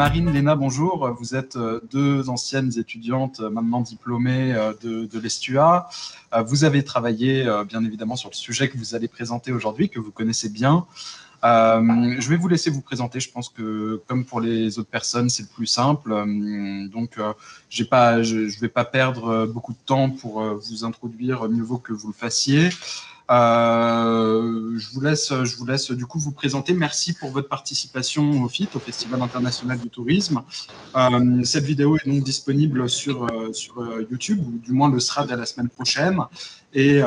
Marine, Léna, bonjour. Vous êtes deux anciennes étudiantes maintenant diplômées de l'ESTUA. Vous avez travaillé bien évidemment sur le sujet que vous allez présenter aujourd'hui, que vous connaissez bien. Je vais vous laisser vous présenter. Je pense que, comme pour les autres personnes, c'est le plus simple. Je ne vais pas perdre beaucoup de temps pour vous introduire. Mieux vaut que vous le fassiez. Je vous laisse du coup vous présenter. Merci pour votre participation au FIT, au Festival international du tourisme. Cette vidéo est donc disponible sur YouTube, ou du moins le sera dès la semaine prochaine. Et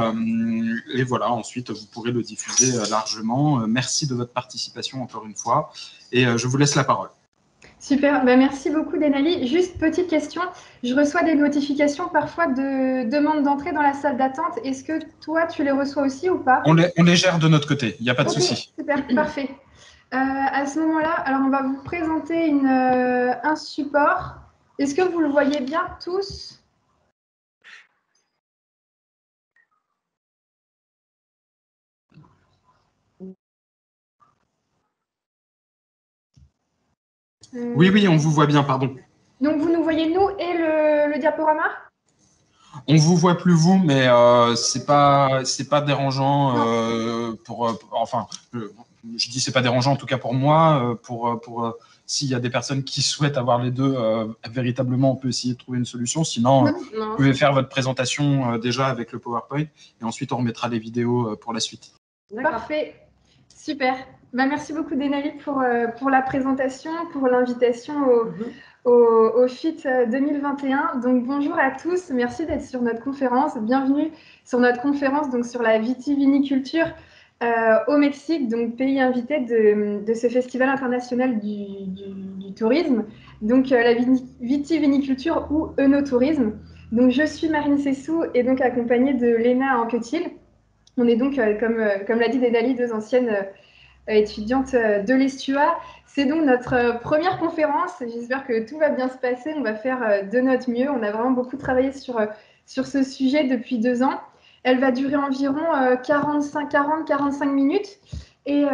voilà, ensuite vous pourrez le diffuser largement. Merci de votre participation encore une fois. Et je vous laisse la parole. Super, merci beaucoup Denali. Juste petite question, je reçois des notifications parfois de demandes d'entrée dans la salle d'attente. Est-ce que toi, tu les reçois aussi ou pas? On les gère de notre côté, il n'y a pas de souci. Super, parfait. À ce moment-là, alors on va vous présenter un support. Est-ce que vous le voyez bien tous? Oui, on vous voit bien, pardon. Donc, vous nous voyez, nous, et le diaporama? On vous voit plus vous, mais c'est pas dérangeant je dis c'est pas dérangeant en tout cas pour moi. S'il y a des personnes qui souhaitent avoir les deux, véritablement, on peut essayer de trouver une solution. Sinon, vous pouvez faire votre présentation déjà avec le PowerPoint et ensuite on remettra les vidéos pour la suite. Parfait, super. Merci beaucoup Denali pour la présentation, pour l'invitation au FIT 2021. Donc bonjour à tous, merci d'être sur notre conférence. Bienvenue sur notre conférence donc sur la vitiviniculture au Mexique, donc pays invité de ce festival international du tourisme, donc la vitiviniculture ou œnotourisme. Donc je suis Marine Sessou et donc accompagnée de Léna Anquetil. On est donc, comme l'a dit Denali, deux anciennes étudiantes de l'ESTUA. C'est donc notre première conférence. J'espère que tout va bien se passer. On va faire de notre mieux. On a vraiment beaucoup travaillé sur ce sujet depuis 2 ans. Elle va durer environ 40-45 minutes. Et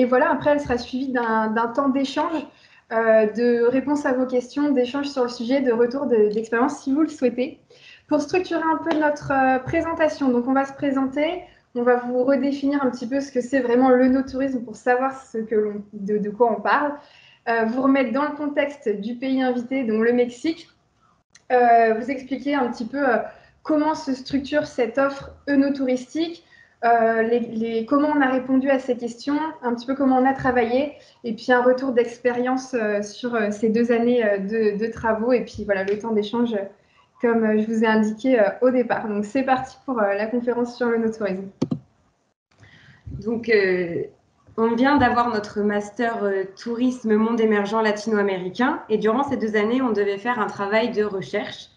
voilà, après, elle sera suivie d'un temps d'échange, de réponse à vos questions, d'échange sur le sujet, de retour d'expérience si vous le souhaitez. Pour structurer un peu notre présentation, donc on va se présenter. On va vous redéfinir un petit peu ce que c'est vraiment l'œnotourisme pour savoir de quoi on parle. Vous remettre dans le contexte du pays invité, donc le Mexique. Vous expliquer un petit peu comment se structure cette offre œnotouristique, comment on a répondu à ces questions, un petit peu comment on a travaillé, et puis un retour d'expérience sur ces 2 années de travaux, et puis voilà, le temps d'échange comme je vous ai indiqué au départ. Donc, c'est parti pour la conférence sur l'œnotourisme. Donc, on vient d'avoir notre master tourisme monde émergent latino-américain. Et durant ces 2 années, on devait faire un travail de recherche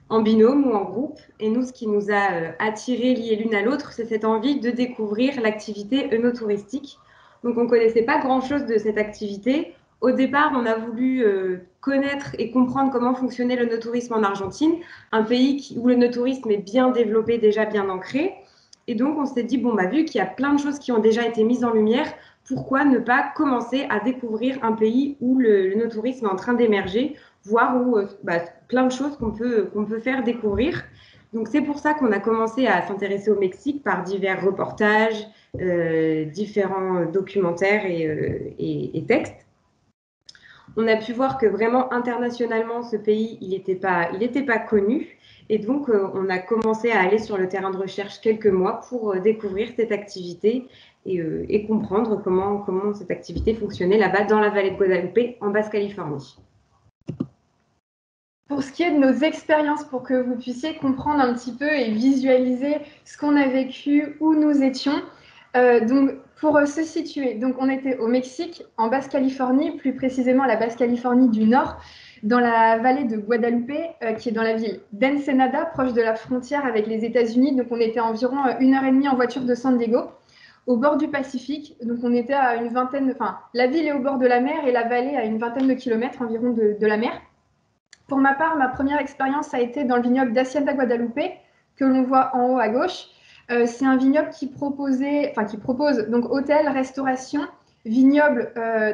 en binôme ou en groupe. Et nous, ce qui nous a attirés, liés l'une à l'autre, c'est cette envie de découvrir l'activité œnotouristique. Donc, on ne connaissait pas grand-chose de cette activité. Au départ, on a voulu connaître et comprendre comment fonctionnait l'œnotourisme en Argentine, un pays où l'œnotourisme est bien développé, déjà bien ancré. Et donc, on s'est dit, vu qu'il y a plein de choses qui ont déjà été mises en lumière, pourquoi ne pas commencer à découvrir un pays où l'œnotourisme est en train d'émerger, voire où plein de choses qu'on peut faire découvrir. Donc, c'est pour ça qu'on a commencé à s'intéresser au Mexique par divers reportages, différents documentaires et textes. On a pu voir que vraiment internationalement, ce pays, il n'était pas connu. Et donc, on a commencé à aller sur le terrain de recherche quelques mois pour découvrir cette activité et comprendre comment cette activité fonctionnait là-bas dans la vallée de Guadalupe, en Basse-Californie. Pour ce qui est de nos expériences, pour que vous puissiez comprendre un petit peu et visualiser ce qu'on a vécu, où nous étions, donc pour se situer, donc on était au Mexique, en Basse-Californie, plus précisément la Basse-Californie du Nord, dans la vallée de Guadalupe, qui est dans la ville d'Ensenada, proche de la frontière avec les États-Unis. Donc on était à environ 1h30 en voiture de San Diego, au bord du Pacifique. Donc on était à une vingtaine, la ville est au bord de la mer et la vallée à une vingtaine de kilomètres environ de la mer. Pour ma part, ma première expérience a été dans le vignoble d'Hacienda Guadalupe, que l'on voit en haut à gauche. C'est un vignoble qui propose donc hôtel, restauration, vignoble,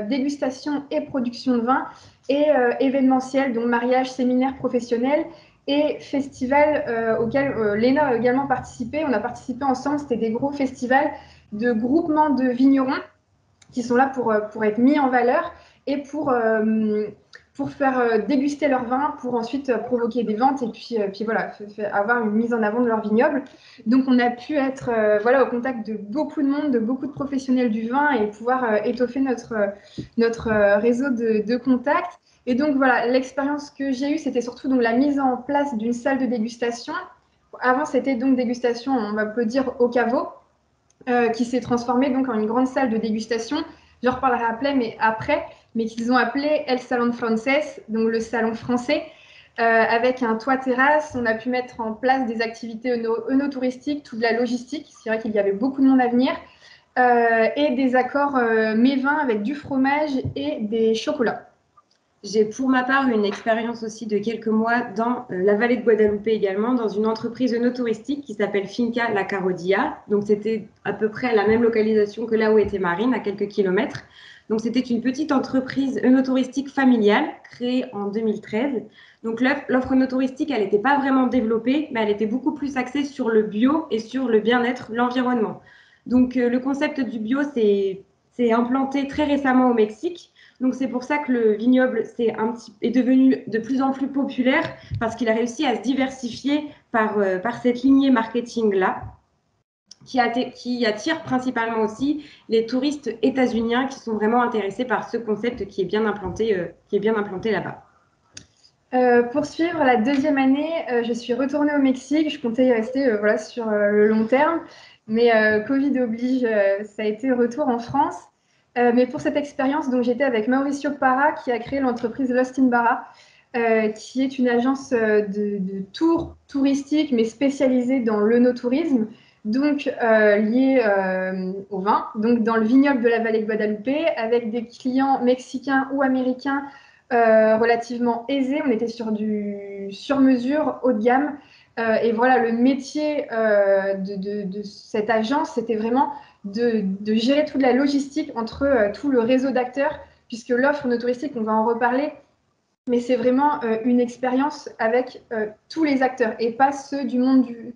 dégustation et production de vin, et événementiel, donc mariage, séminaire professionnel, et festival auquel l'ENA a également participé. On a participé ensemble, c'était des gros festivals de groupements de vignerons qui sont là pour être mis en valeur et pour faire déguster leur vin, pour ensuite provoquer des ventes et puis voilà, avoir une mise en avant de leur vignoble. Donc on a pu être voilà, au contact de beaucoup de monde, de beaucoup de professionnels du vin et pouvoir étoffer notre réseau de contacts. Et donc voilà, l'expérience que j'ai eue, c'était surtout donc, la mise en place d'une salle de dégustation. Avant, c'était donc dégustation, on peut dire au caveau, qui s'est transformée donc en une grande salle de dégustation. Je reparlerai après, mais qu'ils ont appelé El Salón Francés, donc le salon français, avec un toit terrasse. On a pu mettre en place des activités œnotouristiques, toute la logistique. C'est vrai qu'il y avait beaucoup de monde à venir, et des accords mets-vins avec du fromage et des chocolats. J'ai pour ma part une expérience aussi de quelques mois dans la vallée de Guadeloupe également, dans une entreprise œnotouristique qui s'appelle Finca La Carodilla. Donc c'était à peu près la même localisation que là où était Marine, à quelques kilomètres. Donc c'était une petite entreprise œnotouristique familiale créée en 2013. Donc l'offre œnotouristique, elle n'était pas vraiment développée, mais elle était beaucoup plus axée sur le bio et sur le bien-être, l'environnement. Donc le concept du bio s'est implanté très récemment au Mexique. Donc c'est pour ça que le vignoble est devenu de plus en plus populaire parce qu'il a réussi à se diversifier par cette lignée marketing-là qui attire principalement aussi les touristes états-uniens qui sont vraiment intéressés par ce concept qui est bien implanté là-bas. Pour suivre la deuxième année, je suis retournée au Mexique. Je comptais y rester voilà, sur le long terme, mais Covid oblige, ça a été retour en France. Mais pour cette expérience, donc j'étais avec Mauricio Parra qui a créé l'entreprise Lost in Barra, qui est une agence de tours touristiques mais spécialisée dans l'œnotourisme, donc liée au vin, donc dans le vignoble de la vallée de Guadalupe, avec des clients mexicains ou américains relativement aisés. On était sur du sur-mesure, haut de gamme. Et voilà, le métier de cette agence, c'était vraiment de gérer toute la logistique entre tout le réseau d'acteurs, puisque l'offre touristique, on va en reparler, mais c'est vraiment une expérience avec tous les acteurs et pas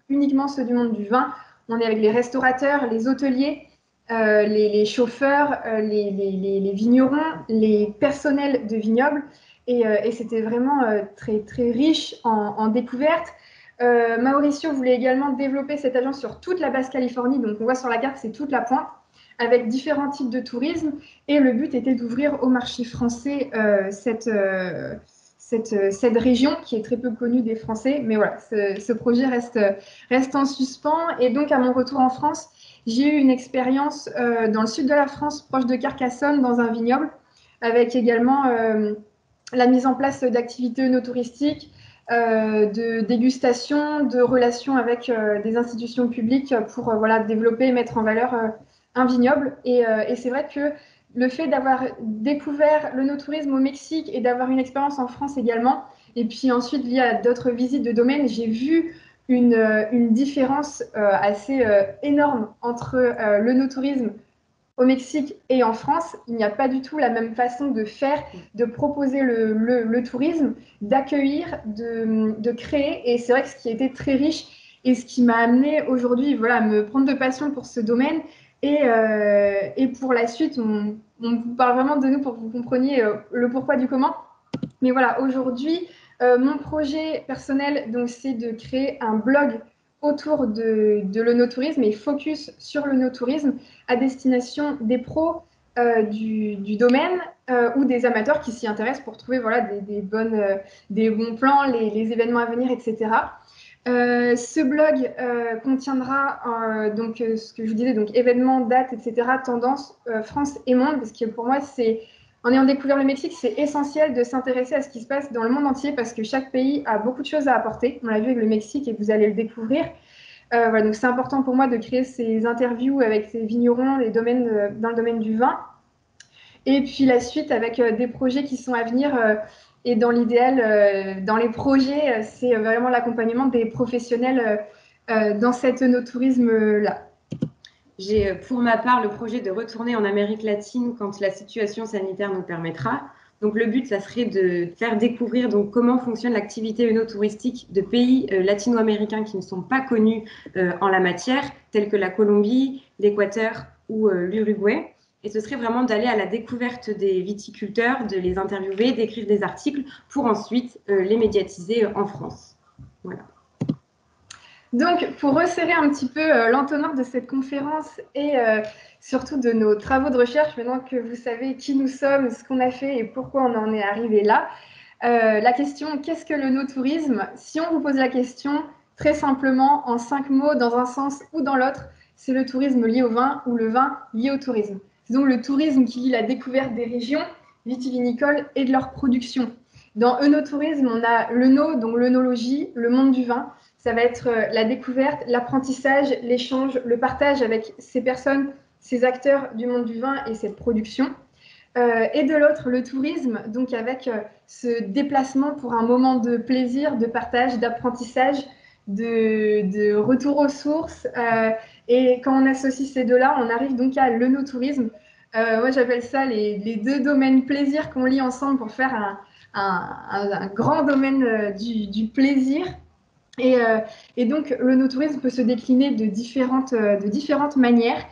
uniquement ceux du monde du vin. On est avec les restaurateurs, les hôteliers, les chauffeurs, les vignerons, les personnels de vignobles, et c'était vraiment très, très riche en découvertes. Mauricio voulait également développer cette agence sur toute la Basse-Californie, donc on voit sur la carte, c'est toute la pointe, avec différents types de tourisme, et le but était d'ouvrir au marché français cette région qui est très peu connue des Français, mais voilà, ce projet reste en suspens. Et donc à mon retour en France, j'ai eu une expérience dans le sud de la France, proche de Carcassonne, dans un vignoble, avec également la mise en place d'activités œnotouristiques, de dégustation, de relations avec des institutions publiques pour voilà, développer et mettre en valeur un vignoble. Et c'est vrai que le fait d'avoir découvert l'œnotourisme au Mexique et d'avoir une expérience en France également, et puis ensuite via d'autres visites de domaine, j'ai vu une différence assez énorme entre l'œnotourisme au Mexique et en France. Il n'y a pas du tout la même façon de faire, de proposer le tourisme, d'accueillir, de créer. Et c'est vrai que ce qui était très riche et ce qui m'a amené aujourd'hui voilà, à me prendre de passion pour ce domaine. Et pour la suite, on vous parle vraiment de nous pour que vous compreniez le pourquoi du comment. Mais voilà, aujourd'hui, mon projet personnel, donc, c'est de créer un blog autour de l'œnotourisme et focus sur l'œnotourisme à destination des pros du domaine ou des amateurs qui s'y intéressent pour trouver voilà, des bons plans, les événements à venir, etc. Ce blog contiendra donc ce que je vous disais, donc événements, dates, etc., tendances France et monde, parce que pour moi, en ayant découvert le Mexique, c'est essentiel de s'intéresser à ce qui se passe dans le monde entier parce que chaque pays a beaucoup de choses à apporter. On l'a vu avec le Mexique et vous allez le découvrir. Voilà, donc c'est important pour moi de créer ces interviews avec ces vignerons dans le domaine du vin. Et puis la suite avec des projets qui sont à venir. Et dans l'idéal, dans les projets, c'est vraiment l'accompagnement des professionnels dans cet œnotourisme-là. J'ai pour ma part le projet de retourner en Amérique latine quand la situation sanitaire nous permettra. Donc le but, ça serait de faire découvrir donc, comment fonctionne l'activité œnotouristique de pays latino-américains qui ne sont pas connus en la matière, tels que la Colombie, l'Équateur ou l'Uruguay. Et ce serait vraiment d'aller à la découverte des viticulteurs, de les interviewer, d'écrire des articles pour ensuite les médiatiser en France. Voilà. Donc, pour resserrer un petit peu l'entonnoir de cette conférence et surtout de nos travaux de recherche, maintenant que vous savez qui nous sommes, ce qu'on a fait et pourquoi on en est arrivé là, la question « Qu'est-ce que l'œnotourisme ?» Si on vous pose la question, très simplement, en 5 mots, dans un sens ou dans l'autre, c'est le tourisme lié au vin ou le vin lié au tourisme. C'est donc le tourisme qui lie la découverte des régions vitivinicoles et de leur production. Dans œnotourisme, on a l'œno, donc l'œnologie, le monde du vin. Ça va être la découverte, l'apprentissage, l'échange, le partage avec ces personnes, ces acteurs du monde du vin et cette production. Et de l'autre, le tourisme, donc avec ce déplacement pour un moment de plaisir, de partage, d'apprentissage, de retour aux sources. Et quand on associe ces deux-là, on arrive donc à l'œnotourisme. Moi, j'appelle ça les deux domaines plaisir qu'on lie ensemble pour faire un grand domaine du plaisir. Et donc, l'œnotourisme peut se décliner de différentes manières.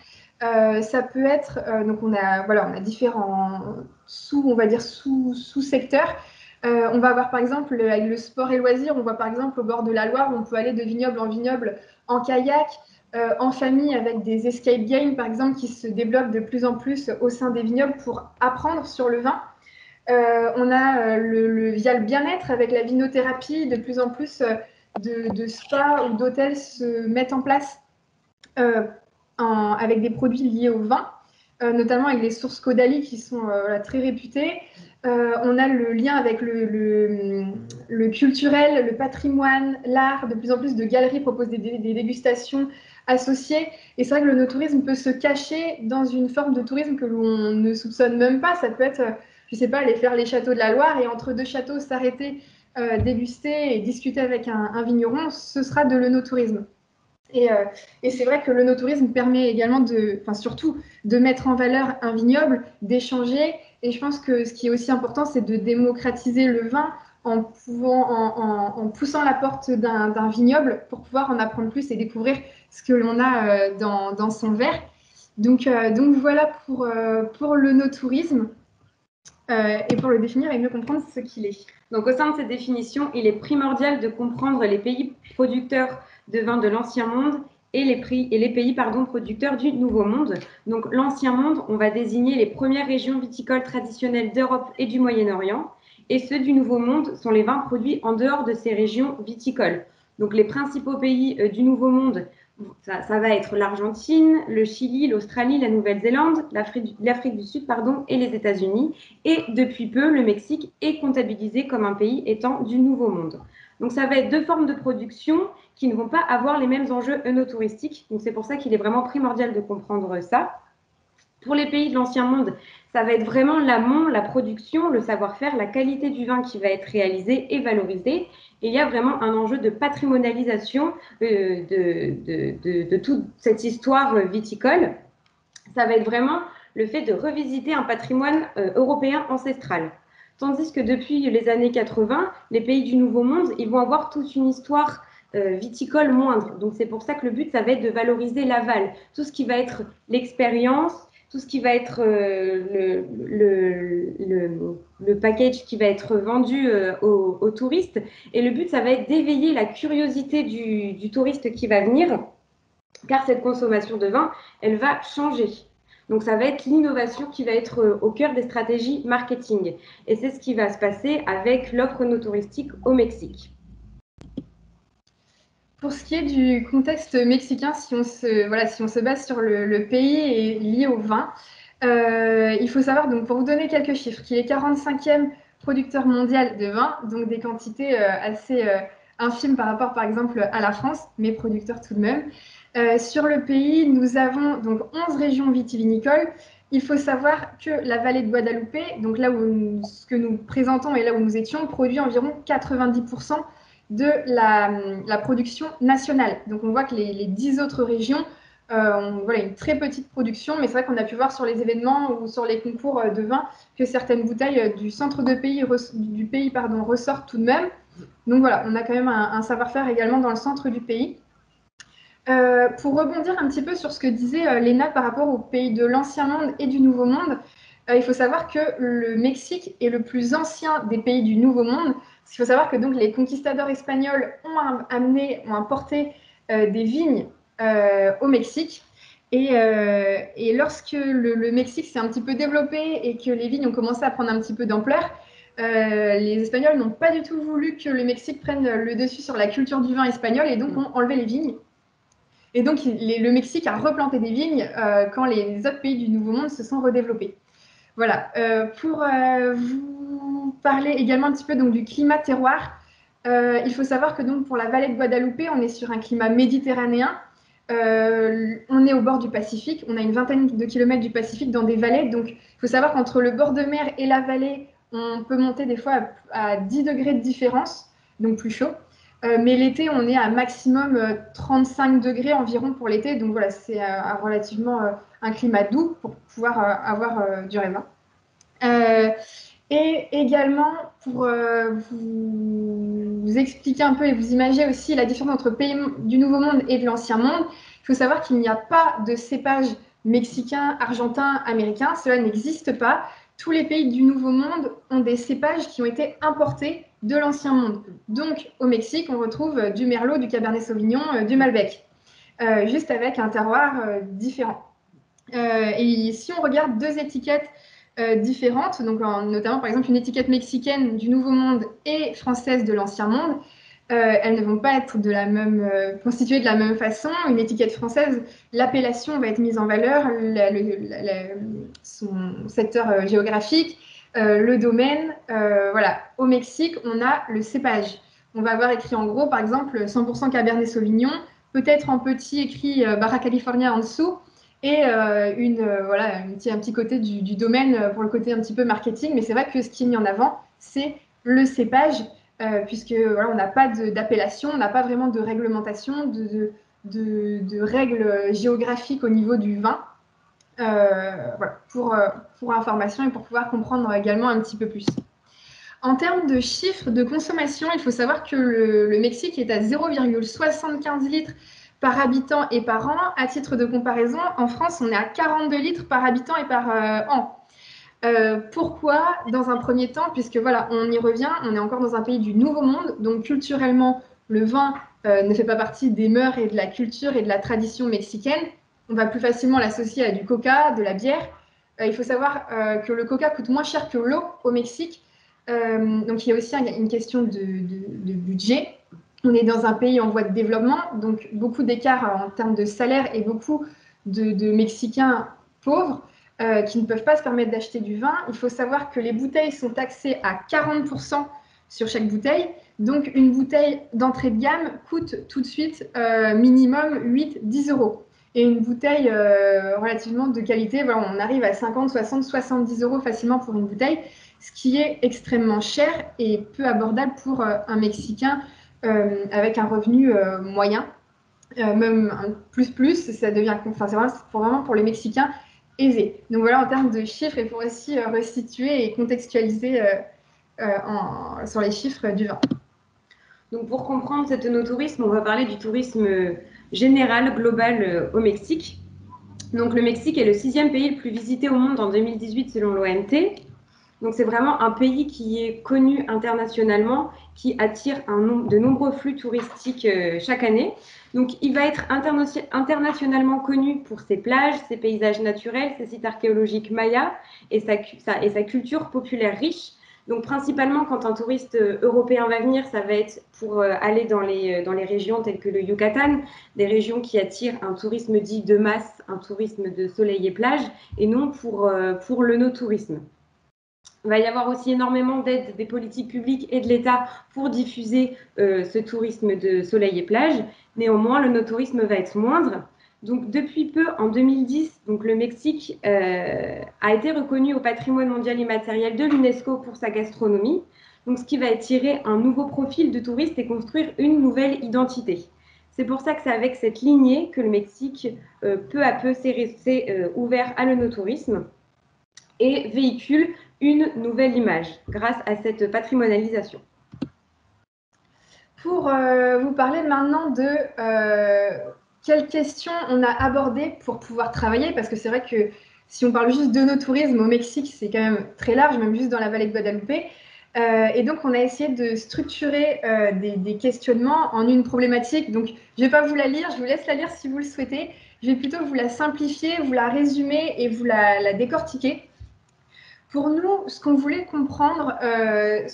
Ça peut être, donc on a différents sous-secteurs. On va avoir par exemple, avec le sport et loisirs, on voit par exemple au bord de la Loire, on peut aller de vignoble en vignoble en kayak, en famille avec des escape games par exemple qui se développent de plus en plus au sein des vignobles pour apprendre sur le vin. On a via le bien-être avec la vinothérapie, de plus en plus de spas ou d'hôtels se mettent en place avec des produits liés au vin, notamment avec les sources Caudalie qui sont très réputées. On a le lien avec le culturel, le patrimoine, l'art. De plus en plus de galeries proposent des dégustations associées. Et c'est vrai que le no-tourisme peut se cacher dans une forme de tourisme que l'on ne soupçonne même pas. Ça peut être, je ne sais pas, aller faire les châteaux de la Loire et entre deux châteaux s'arrêter, déguster et discuter avec un vigneron. Ce sera de l'œnotourisme. Et c'est vrai que l'œnotourisme permet également surtout de mettre en valeur un vignoble, d'échanger. Et je pense que ce qui est aussi important, c'est de démocratiser le vin en poussant la porte d'un vignoble pour pouvoir en apprendre plus et découvrir ce que l'on a dans son verre. Donc voilà pour l'œnotourisme. Et pour le définir et mieux comprendre ce qu'il est. Donc, au sein de cette définition, il est primordial de comprendre les pays producteurs de vin de l'Ancien Monde et les pays producteurs du Nouveau Monde. Donc, l'Ancien Monde, on va désigner les premières régions viticoles traditionnelles d'Europe et du Moyen-Orient. Et ceux du Nouveau Monde sont les vins produits en dehors de ces régions viticoles. Donc, les principaux pays du Nouveau Monde, ça va être l'Argentine, le Chili, l'Australie, la Nouvelle-Zélande, l'Afrique du Sud et les États-Unis. Et depuis peu, le Mexique est comptabilisé comme un pays étant du Nouveau Monde. Donc ça va être deux formes de production qui ne vont pas avoir les mêmes enjeux œnotouristiques. Donc c'est pour ça qu'il est vraiment primordial de comprendre ça. Pour les pays de l'Ancien Monde, ça va être vraiment l'amont, la production, le savoir-faire, la qualité du vin qui va être réalisé et valorisé. Et il y a vraiment un enjeu de patrimonialisation de toute cette histoire viticole. Ça va être vraiment le fait de revisiter un patrimoine européen ancestral. Tandis que depuis les années 80, les pays du Nouveau Monde, ils vont avoir toute une histoire viticole moindre. Donc c'est pour ça que le but, ça va être de valoriser l'aval, tout ce qui va être l'expérience, tout ce qui va être le package qui va être vendu aux touristes. Et le but, ça va être d'éveiller la curiosité du touriste qui va venir, car cette consommation de vin, elle va changer. Donc, ça va être l'innovation qui va être au cœur des stratégies marketing. Et c'est ce qui va se passer avec l'offre œnotouristique au Mexique. Pour ce qui est du contexte mexicain, si on se base sur le pays et lié au vin, il faut savoir, donc, pour vous donner quelques chiffres, qu'il est 45e producteur mondial de vin, donc des quantités assez infimes par rapport, par exemple, à la France, mais producteur tout de même. Sur le pays, nous avons donc 11 régions vitivinicoles. Il faut savoir que la vallée de Guadalupe, donc là où ce que nous présentons et là où nous étions, produit environ 90% de la production nationale. Donc on voit que les 10 autres régions Voilà, une très petite production, mais c'est vrai qu'on a pu voir sur les événements ou sur les concours de vin que certaines bouteilles du centre du pays ressortent tout de même. Donc voilà, on a quand même un savoir-faire également dans le centre du pays. Pour rebondir un petit peu sur ce que disait Léna par rapport aux pays de l'Ancien Monde et du Nouveau Monde, il faut savoir que le Mexique est le plus ancien des pays du Nouveau Monde. Il faut savoir que donc, les conquistadors espagnols ont importé des vignes au Mexique. Et lorsque le Mexique s'est un petit peu développé et que les vignes ont commencé à prendre un petit peu d'ampleur, les Espagnols n'ont pas du tout voulu que le Mexique prenne le dessus sur la culture du vin espagnol et donc ont enlevé les vignes. Et donc, le Mexique a replanté des vignes quand les autres pays du Nouveau Monde se sont redéveloppés. Voilà. Pour vous parler également un petit peu donc, du climat terroir, il faut savoir que donc, pour la vallée de Guadeloupe, on est sur un climat méditerranéen. On est au bord du Pacifique. On a une vingtaine de kilomètres du Pacifique dans des vallées. Donc, il faut savoir qu'entre le bord de mer et la vallée, on peut monter des fois à 10 degrés de différence, donc plus chaud. Mais l'été, on est à maximum 35 degrés environ pour l'été. Donc voilà, c'est relativement un climat doux pour pouvoir avoir du raisin. Et également, pour vous expliquer un peu et vous imaginer aussi la différence entre pays du Nouveau Monde et de l'Ancien Monde, il faut savoir qu'il n'y a pas de cépage mexicain, argentin, américain. Cela n'existe pas. Tous les pays du Nouveau Monde ont des cépages qui ont été importés de l'Ancien Monde. Donc, au Mexique, on retrouve du Merlot, du Cabernet Sauvignon, du Malbec, juste avec un terroir différent. Et si on regarde deux étiquettes différentes, donc notamment par exemple une étiquette mexicaine du Nouveau Monde et française de l'Ancien Monde, elles ne vont pas être constituées de la même façon. Une étiquette française, l'appellation va être mise en valeur, son secteur géographique, le domaine. Voilà. Au Mexique, on a le cépage. On va avoir écrit en gros, par exemple, 100% Cabernet Sauvignon, peut-être en petit écrit Baja California en dessous, et voilà, un petit côté du domaine pour le côté un petit peu marketing. Mais c'est vrai que ce qui est mis en avant, c'est le cépage, puisque voilà, on n'a pas d'appellation, on n'a pas vraiment de réglementation, de règles géographiques au niveau du vin. Voilà, pour information et pour pouvoir comprendre également un petit peu plus. En termes de chiffres de consommation, il faut savoir que le Mexique est à 0,75 litres par habitant et par an. À titre de comparaison, en France, on est à 42 litres par habitant et par an. Pourquoi? Dans un premier temps, puisque voilà, on y revient, on est encore dans un pays du Nouveau Monde, donc culturellement, le vin ne fait pas partie des mœurs et de la culture et de la tradition mexicaine. On va plus facilement l'associer à du coca, de la bière. Il faut savoir que le coca coûte moins cher que l'eau au Mexique. Donc il y a aussi une question de budget. On est dans un pays en voie de développement, donc beaucoup d'écarts en termes de salaire et beaucoup de Mexicains pauvres qui ne peuvent pas se permettre d'acheter du vin. Il faut savoir que les bouteilles sont taxées à 40% sur chaque bouteille. Donc une bouteille d'entrée de gamme coûte tout de suite minimum 8-10 euros. Et une bouteille relativement de qualité, voilà, on arrive à 50, 60, 70 euros facilement pour une bouteille, ce qui est extrêmement cher et peu abordable pour un Mexicain avec un revenu moyen. Même un plus, ça devient, enfin, c'est vraiment pour les Mexicains aisés. Donc voilà, en termes de chiffres, et pour aussi resituer et contextualiser sur les chiffres du vin. Donc pour comprendre cet œnotourisme, on va parler du tourisme général, global au Mexique. Donc le Mexique est le 6e pays le plus visité au monde en 2018 selon l'OMT. Donc c'est vraiment un pays qui est connu internationalement, qui attire de nombreux flux touristiques chaque année. Donc il va être internationalement connu pour ses plages, ses paysages naturels, ses sites archéologiques mayas et sa culture populaire riche. Donc principalement quand un touriste européen va venir, ça va être pour aller dans les régions telles que le Yucatan, des régions qui attirent un tourisme dit de masse, un tourisme de soleil et plage, et non pour le no-tourisme. Il va y avoir aussi énormément d'aides des politiques publiques et de l'État pour diffuser ce tourisme de soleil et plage. Néanmoins, le no-tourisme va être moindre. Donc, depuis peu, en 2010, donc, le Mexique a été reconnu au patrimoine mondial immatériel de l'UNESCO pour sa gastronomie. Donc, ce qui va attirer un nouveau profil de touristes et construire une nouvelle identité. C'est pour ça que c'est avec cette lignée que le Mexique, peu à peu, s'est ouvert à l'œnotourisme et véhicule une nouvelle image grâce à cette patrimonialisation. Pour vous parler maintenant de quelles questions on a abordées pour pouvoir travailler, parce que c'est vrai que si on parle juste d'œnotourisme au Mexique, c'est quand même très large, même juste dans la vallée de Guadalupe. Et donc, on a essayé de structurer des questionnements en une problématique. Donc, je ne vais pas vous la lire, je vous laisse la lire si vous le souhaitez. Je vais plutôt vous la simplifier, vous la résumer et vous la décortiquer. Pour nous, ce qu'on voulait comprendre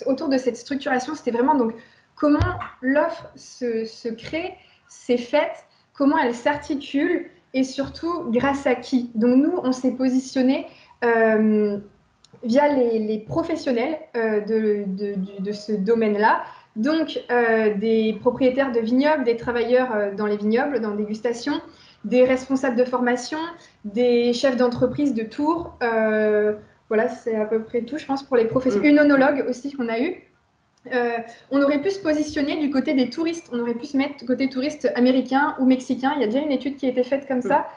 autour de cette structuration, c'était vraiment donc comment l'offre se crée, s'est faite, comment elle s'articule et surtout grâce à qui. Donc nous, on s'est positionné via les professionnels de ce domaine-là, donc des propriétaires de vignobles, des travailleurs dans les vignobles, dans dégustation, des responsables de formation, des chefs d'entreprise de tours. Voilà, c'est à peu près tout, je pense, pour les professionnels. Une onologue aussi qu'on a eu. On aurait pu se positionner du côté des touristes. On aurait pu se mettre du côté touristes américains ou mexicains. Il y a déjà une étude qui a été faite comme ça.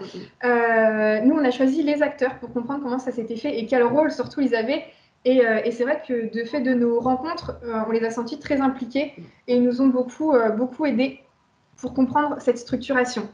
Nous, on a choisi les acteurs pour comprendre comment ça s'était fait et quel rôle surtout ils avaient. Et c'est vrai que de fait de nos rencontres, on les a sentis très impliqués et ils nous ont beaucoup aidés pour comprendre cette structuration.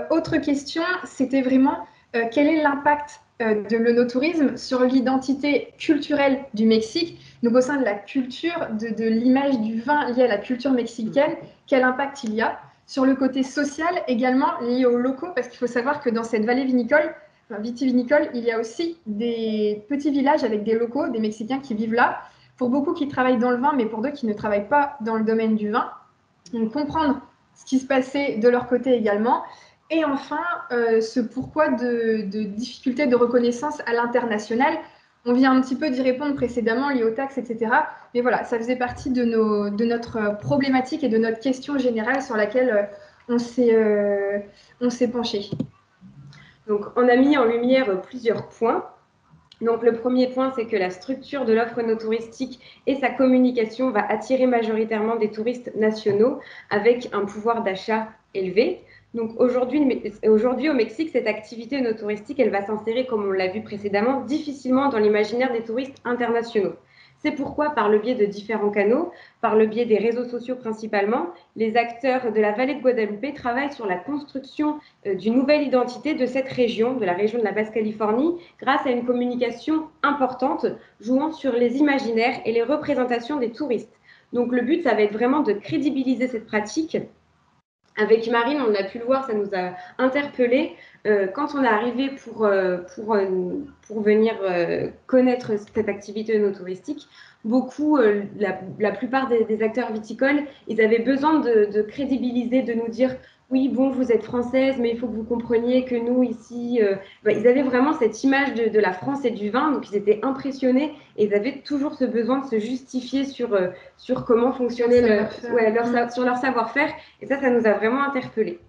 Autre question, c'était vraiment quel est l'impact de l'œnotourisme sur l'identité culturelle du Mexique, donc au sein de la culture, de l'image du vin liée à la culture mexicaine, quel impact il y a sur le côté social également lié aux locaux, parce qu'il faut savoir que dans cette vallée vinicole, vitivinicole, il y a aussi des petits villages avec des locaux, des Mexicains qui vivent là, pour beaucoup qui travaillent dans le vin, mais pour d'autres qui ne travaillent pas dans le domaine du vin. Donc comprendre ce qui se passait de leur côté également. Et enfin, ce pourquoi de difficultés de reconnaissance à l'international. On vient un petit peu d'y répondre précédemment, lié aux taxes, etc. Mais voilà, ça faisait partie de notre problématique et de notre question générale sur laquelle on s'est penché. Donc, on a mis en lumière plusieurs points. Donc, le premier point, c'est que la structure de l'offre œnotouristique et sa communication va attirer majoritairement des touristes nationaux avec un pouvoir d'achat élevé. Donc, aujourd'hui, au Mexique, cette activité œnotouristique, elle va s'insérer, comme on l'a vu précédemment, difficilement dans l'imaginaire des touristes internationaux. C'est pourquoi, par le biais de différents canaux, par le biais des réseaux sociaux principalement, les acteurs de la vallée de Guadalupe travaillent sur la construction d'une nouvelle identité de cette région, de la région de la Basse-Californie, grâce à une communication importante, jouant sur les imaginaires et les représentations des touristes. Donc le but, ça va être vraiment de crédibiliser cette pratique. Avec Marine, on a pu le voir, ça nous a interpellés. Quand on est arrivé pour venir connaître cette activité œnotouristique, beaucoup, la plupart des acteurs viticoles, ils avaient besoin de crédibiliser, de nous dire oui, bon, vous êtes française, mais il faut que vous compreniez que nous, ici, ils avaient vraiment cette image de la France et du vin, donc ils étaient impressionnés et ils avaient toujours ce besoin de se justifier sur comment fonctionnait sur leur savoir-faire. Et ça nous a vraiment interpellés.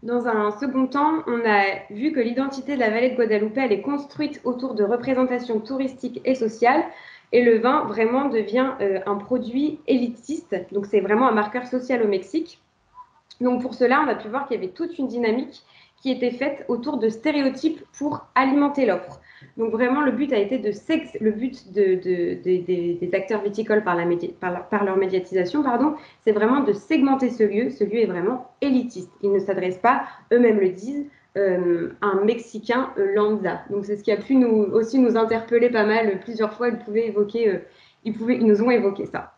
Dans un second temps, on a vu que l'identité de la vallée de Guadalupe, elle est construite autour de représentations touristiques et sociales. Et le vin, vraiment, devient un produit élitiste. Donc, c'est vraiment un marqueur social au Mexique. Donc, pour cela, on a pu voir qu'il y avait toute une dynamique qui était faite autour de stéréotypes pour alimenter l'offre. Donc, vraiment, le but a été des acteurs viticoles par leur médiatisation, c'est vraiment de segmenter ce lieu. Ce lieu est vraiment élitiste. Il ne s'adresse pas, eux-mêmes le disent, à un Mexicain lambda. Donc, c'est ce qui a pu nous interpeller pas mal. Plusieurs fois, ils nous ont évoqué ça.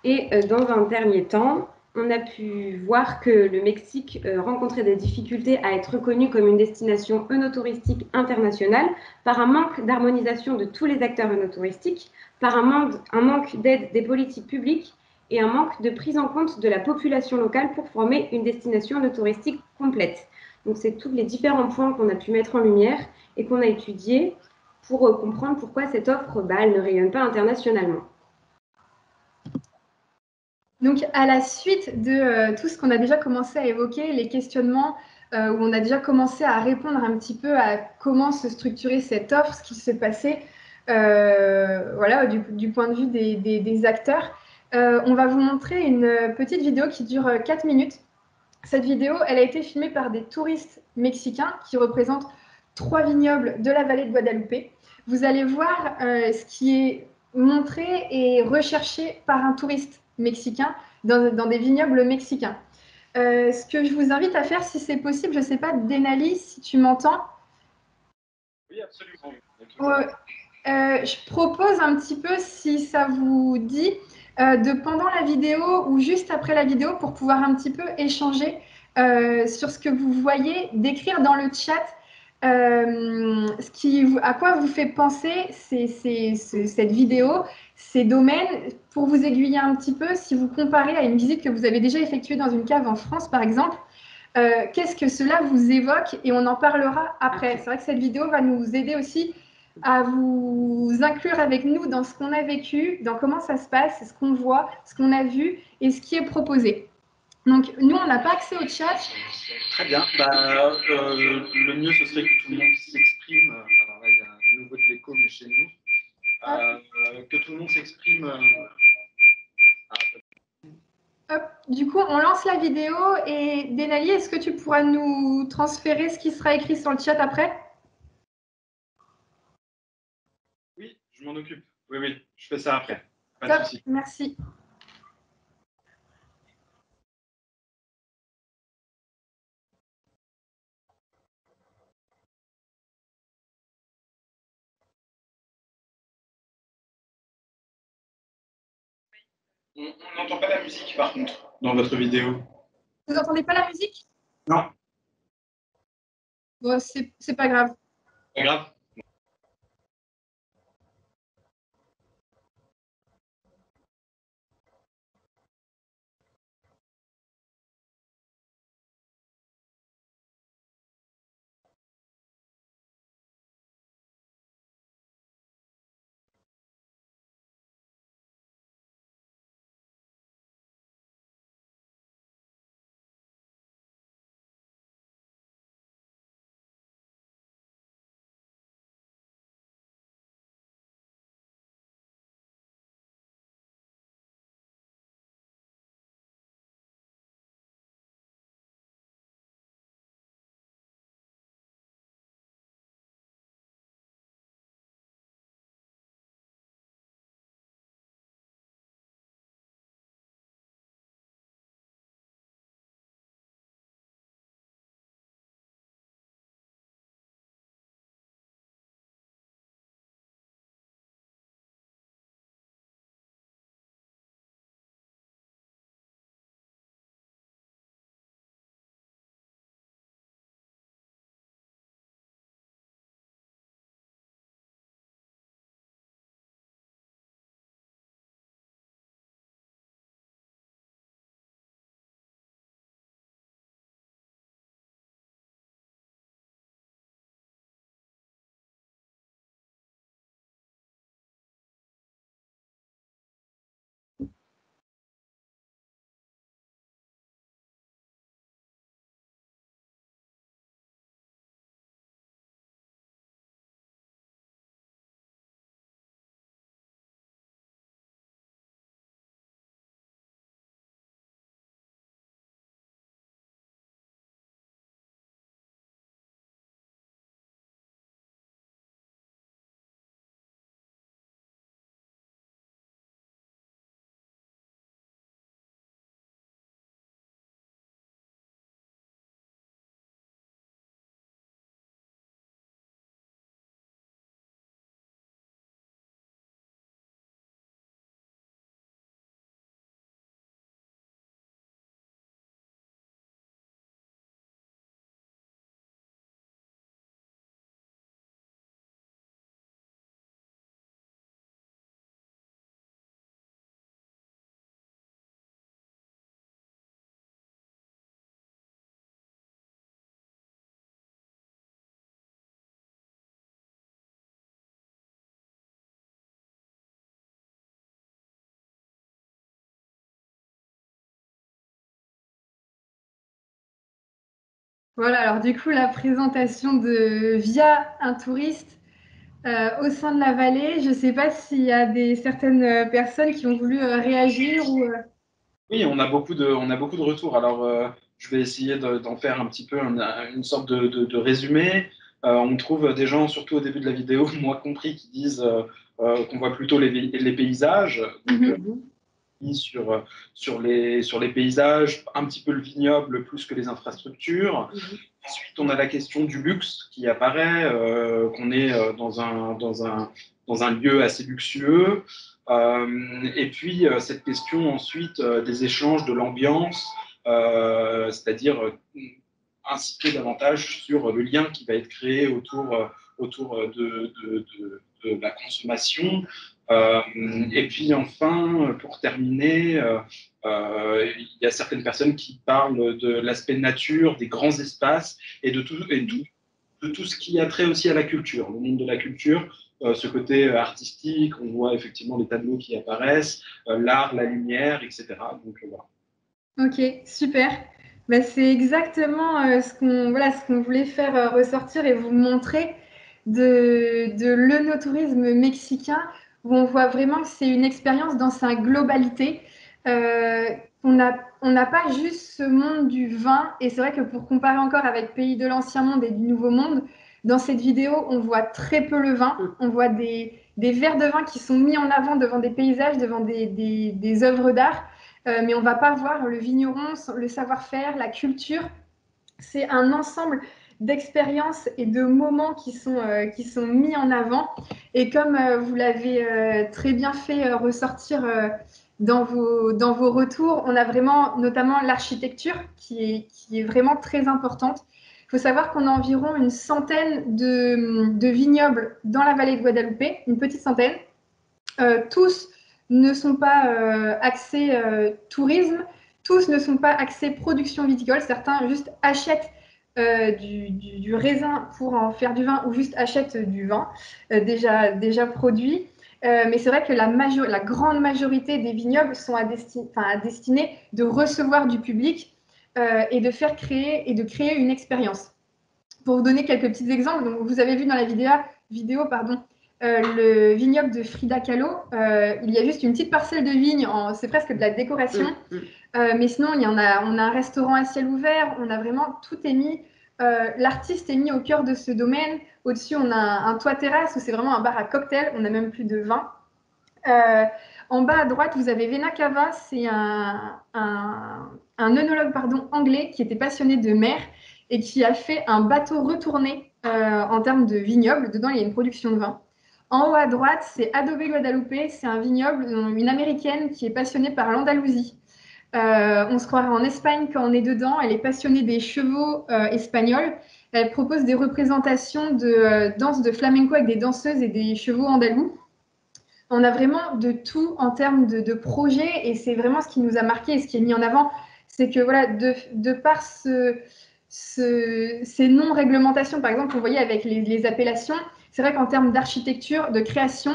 Et dans un dernier temps, on a pu voir que le Mexique rencontrait des difficultés à être reconnu comme une destination œnotouristique internationale par un manque d'harmonisation de tous les acteurs œnotouristiques, par un manque d'aide des politiques publiques et un manque de prise en compte de la population locale pour former une destination œnotouristique complète. Donc, c'est tous les différents points qu'on a pu mettre en lumière et qu'on a étudiés pour comprendre pourquoi cette offre, elle ne rayonne pas internationalement. Donc, à la suite de tout ce qu'on a déjà commencé à évoquer, les questionnements où on a déjà commencé à répondre un petit peu à comment se structurer cette offre, ce qui se passait voilà, du point de vue des acteurs, On va vous montrer une petite vidéo qui dure 4 minutes. Cette vidéo, elle a été filmée par des touristes mexicains qui représentent 3 vignobles de la vallée de Guadalupe. Vous allez voir ce qui est montré et recherché par un touriste mexicain dans des vignobles mexicains. Ce que je vous invite à faire, si c'est possible, je ne sais pas, Denali, si tu m'entends. Oui, absolument. Je propose un petit peu, si ça vous dit, de pendant la vidéo ou juste après la vidéo, pour pouvoir un petit peu échanger sur ce que vous voyez, d'écrire dans le chat à quoi vous fait penser cette vidéo, ces domaines, pour vous aiguiller un petit peu, si vous comparez à une visite que vous avez déjà effectuée dans une cave en France, par exemple. Qu'est-ce que cela vous évoque? Et on en parlera après. C'est vrai que cette vidéo va nous aider aussi à vous inclure avec nous dans ce qu'on a vécu, dans comment ça se passe, ce qu'on voit, ce qu'on a vu et ce qui est proposé. Donc, nous, on n'a pas accès au chat. Très bien. Le mieux, ce serait que tout le monde s'exprime. Alors là, il y a un nouveau de l'écho, mais chez nous. Que tout le monde s'exprime. Hop. Du coup, on lance la vidéo. Et Denali, est-ce que tu pourras nous transférer ce qui sera écrit sur le chat après? Oui, je m'en occupe. Oui, je fais ça après. Pas Top, de souci. merci. On n'entend pas la musique, par contre, dans votre vidéo. Vous n'entendez pas la musique? Non. Bon, c'est pas grave. Pas grave. Voilà, alors du coup, la présentation de Via un touriste au sein de la vallée. Je ne sais pas s'il y a certaines personnes qui ont voulu réagir ou. Oui, on a beaucoup de retours. Alors, je vais essayer d'en faire un petit peu une sorte de résumé. On trouve des gens, surtout au début de la vidéo, moi compris, qui disent qu'on voit plutôt les paysages. Donc, sur les paysages, un petit peu le vignoble plus que les infrastructures. Ensuite, on a la question du luxe qui apparaît, qu'on est dans un lieu assez luxueux. Et puis, cette question ensuite des échanges, de l'ambiance, c'est-à-dire inciter davantage sur le lien qui va être créé autour de la consommation. Et puis enfin, pour terminer, il y a certaines personnes qui parlent de l'aspect nature, des grands espaces et de tout ce qui a trait aussi à la culture, le monde de la culture, ce côté artistique, on voit effectivement les tableaux qui apparaissent, l'art, la lumière, etc. Donc voilà. Ok, super. Bah, c'est exactement ce qu'on voulait faire ressortir et vous montrer de l'œnotourisme mexicain, où on voit vraiment que c'est une expérience dans sa globalité. Euh, on n'a pas juste ce monde du vin, et c'est vrai que pour comparer encore avec Pays de l'Ancien Monde et du Nouveau Monde, dans cette vidéo, on voit très peu le vin. On voit des verres de vin qui sont mis en avant devant des paysages, devant des œuvres d'art. Mais on ne va pas voir le vigneron, le savoir-faire, la culture. C'est un ensemble d'expériences et de moments qui sont mis en avant. Et comme vous l'avez très bien fait ressortir dans vos retours, on a vraiment notamment l'architecture qui est vraiment très importante. Il faut savoir qu'on a environ une centaine de vignobles dans la vallée de Guadeloupe, une petite centaine. Tous ne sont pas axés tourisme, tous ne sont pas axés production viticole. Certains juste achètent du raisin pour en faire du vin ou juste achètent du vin déjà produit. Mais c'est vrai que la grande majorité des vignobles sont à destinée de recevoir du public et de créer une expérience. Pour vous donner quelques petits exemples, donc vous avez vu dans la vidéo le vignoble de Frida Kahlo. Il y a juste une petite parcelle de vigne, c'est presque de la décoration. Mais sinon, on a un restaurant à ciel ouvert. On a vraiment tout est mis. L'artiste est mis au cœur de ce domaine. Au-dessus, on a un toit terrasse où c'est vraiment un bar à cocktail. On a même plus de vin. En bas à droite, vous avez Vena Cava. C'est un œnologue anglais qui était passionné de mer et qui a fait un bateau retourné en termes de vignoble. Dedans, il y a une production de vin. En haut à droite, c'est Adobe Guadalupe. C'est un vignoble, une américaine qui est passionnée par l'Andalousie. On se croirait en Espagne quand on est dedans. Elle est passionnée des chevaux espagnols. Elle propose des représentations de danse de flamenco avec des danseuses et des chevaux andalous. On a vraiment de tout en termes de projets et c'est vraiment ce qui nous a marqué et ce qui est mis en avant. C'est que voilà, de par ces non-réglementations, par exemple, on voyait avec les appellations, c'est vrai qu'en termes d'architecture, de création,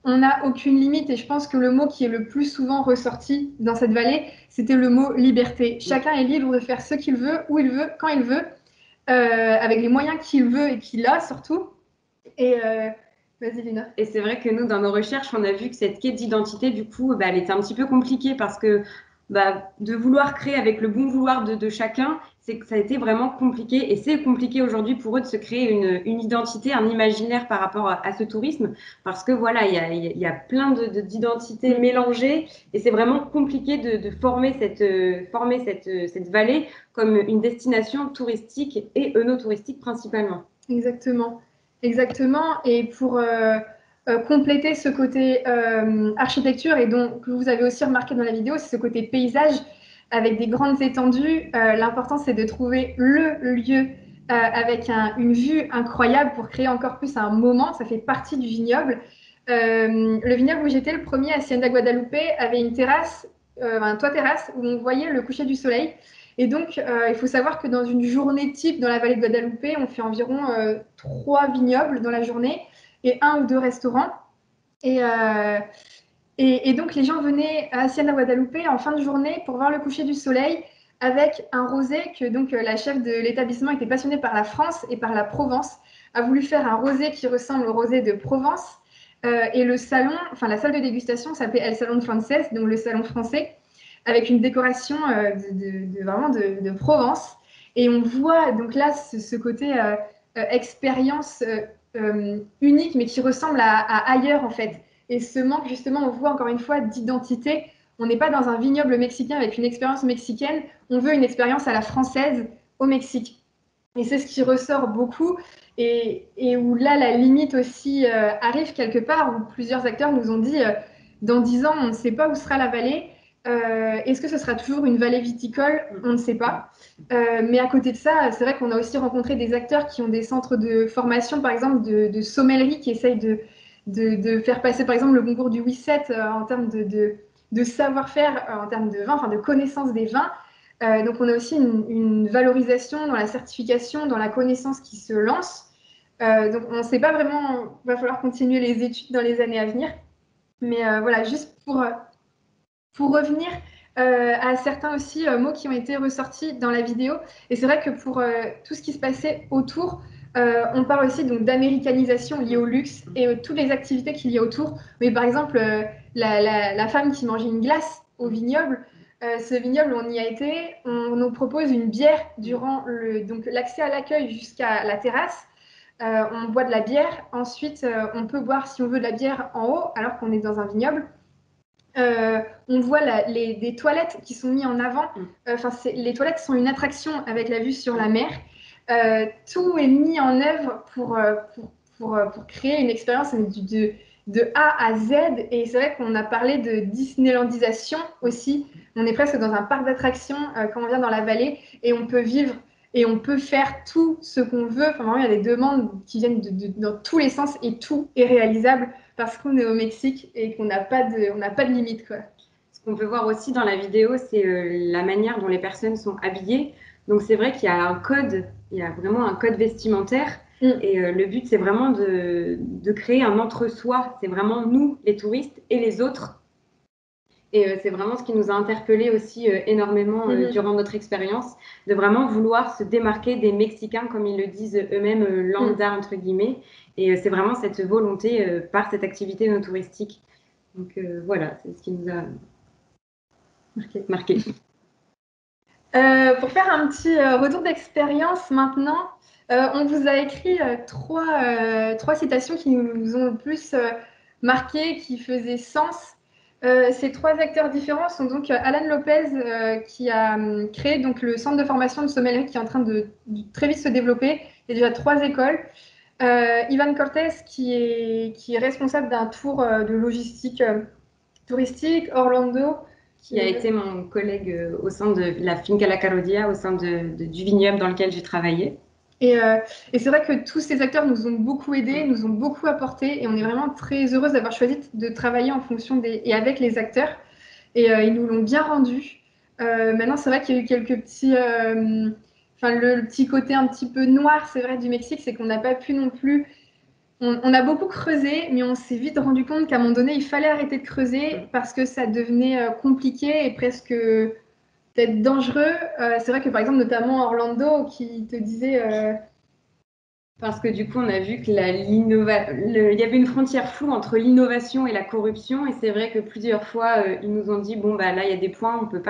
on n'a aucune limite. Et je pense que le mot qui est le plus souvent ressorti dans cette vallée, c'était le mot liberté. Chacun est libre de faire ce qu'il veut, où il veut, quand il veut, avec les moyens qu'il veut et qu'il a surtout. Et vas-y, Lina. Et c'est vrai que nous, dans nos recherches, on a vu que cette quête d'identité, du coup, elle était un petit peu compliquée parce que de vouloir créer avec le bon vouloir de chacun, c'est que ça a été vraiment compliqué et c'est compliqué aujourd'hui pour eux de se créer une identité, un imaginaire par rapport à ce tourisme parce que voilà, il y a plein d'identités mélangées et c'est vraiment compliqué de former cette vallée comme une destination touristique et œnotouristique principalement. Exactement. Exactement. Et pour compléter ce côté architecture, et donc que vous avez aussi remarqué dans la vidéo, c'est ce côté paysage avec des grandes étendues. L'important, c'est de trouver le lieu avec une vue incroyable pour créer encore plus un moment. Ça fait partie du vignoble. Le vignoble où j'étais, le premier, Hacienda Guadalupe, avait une terrasse, un toit terrasse, où on voyait le coucher du soleil. Et donc, il faut savoir que dans une journée type dans la vallée de Guadalupe, on fait environ 3 vignobles dans la journée et 1 ou 2 restaurants. Et donc, les gens venaient à Hacienda Guadalupe en fin de journée pour voir le coucher du soleil avec un rosé que donc, la chef de l'établissement était passionnée par la France et par la Provence. a voulu faire un rosé qui ressemble au rosé de Provence. Et le salon, enfin la salle de dégustation s'appelait El Salón Francés, donc le salon français, avec une décoration vraiment de Provence. Et on voit donc là ce côté expérience unique, mais qui ressemble à ailleurs en fait. Et ce manque, justement, on voit encore une fois d'identité. On n'est pas dans un vignoble mexicain avec une expérience mexicaine, on veut une expérience à la française au Mexique. Et c'est ce qui ressort beaucoup et où là, la limite aussi arrive quelque part, où plusieurs acteurs nous ont dit dans 10 ans, on ne sait pas où sera la vallée. Est-ce que ce sera toujours une vallée viticole? On ne sait pas. Mais à côté de ça, c'est vrai qu'on a aussi rencontré des acteurs qui ont des centres de formation, par exemple, de sommellerie, qui essayent de faire passer, par exemple, le concours du WISET en termes de savoir-faire, en termes de vin, enfin de connaissance des vins. Donc, on a aussi une valorisation dans la certification, dans la connaissance qui se lance. Donc, on ne sait pas vraiment, il va falloir continuer les études dans les années à venir. Mais voilà, juste pour revenir à certains aussi mots qui ont été ressortis dans la vidéo. Et c'est vrai que pour tout ce qui se passait autour, on parle aussi donc d'américanisation liée au luxe et toutes les activités qu'il y a autour. Mais par exemple, la femme qui mangeait une glace au vignoble, ce vignoble, on y a été, on nous propose une bière durant donc l'accès à l'accueil jusqu'à la terrasse. On boit de la bière. Ensuite, on peut boire, si on veut, de la bière en haut, alors qu'on est dans un vignoble. On voit des toilettes qui sont mises en avant. Les toilettes sont une attraction avec la vue sur la mer. Tout est mis en œuvre pour créer une expérience de A à Z. Et c'est vrai qu'on a parlé de Disneylandisation aussi. On est presque dans un parc d'attractions quand on vient dans la vallée et on peut vivre et on peut faire tout ce qu'on veut. Enfin, vraiment, il y a des demandes qui viennent dans tous les sens et tout est réalisable parce qu'on est au Mexique et qu'on n'a pas de limite, quoi. Ce qu'on peut voir aussi dans la vidéo, c'est la manière dont les personnes sont habillées. Donc c'est vrai qu'il y a un code, il y a vraiment un code vestimentaire. Et le but, c'est vraiment de créer un entre-soi. C'est vraiment nous, les touristes, et les autres. Et c'est vraiment ce qui nous a interpellés aussi énormément durant notre expérience, de vraiment vouloir se démarquer des Mexicains, comme ils le disent eux-mêmes, lambda, entre guillemets. Et c'est vraiment cette volonté par cette activité non touristique. Donc voilà, c'est ce qui nous a marqué. Pour faire un petit retour d'expérience maintenant, on vous a écrit trois citations qui nous ont le plus marqué, qui faisaient sens. Ces trois acteurs différents sont donc Alan Lopez qui a créé donc, le centre de formation de sommellerie qui est en train de très vite se développer. Il y a déjà 3 écoles. Ivan Cortés qui est responsable d'un tour de logistique touristique. Orlando qui a été mon collègue au sein de la Finca La Carodia, au sein du vignoble dans lequel j'ai travaillé. Et c'est vrai que tous ces acteurs nous ont beaucoup aidés, nous ont beaucoup apporté, et on est vraiment très heureuse d'avoir choisi de travailler en fonction et avec les acteurs. Et ils nous l'ont bien rendu. Maintenant, c'est vrai qu'il y a eu quelques petits... le petit côté un petit peu noir, c'est vrai, du Mexique, c'est qu'on n'a pas pu non plus... On a beaucoup creusé, mais on s'est vite rendu compte qu'à un moment donné, il fallait arrêter de creuser parce que ça devenait compliqué et presque peut-être dangereux. C'est vrai que, par exemple, notamment Orlando, qui te disait... Parce que du coup, on a vu que il y avait une frontière floue entre l'innovation et la corruption. Et c'est vrai que plusieurs fois, ils nous ont dit, bon, bah, là, il y a des points, on peut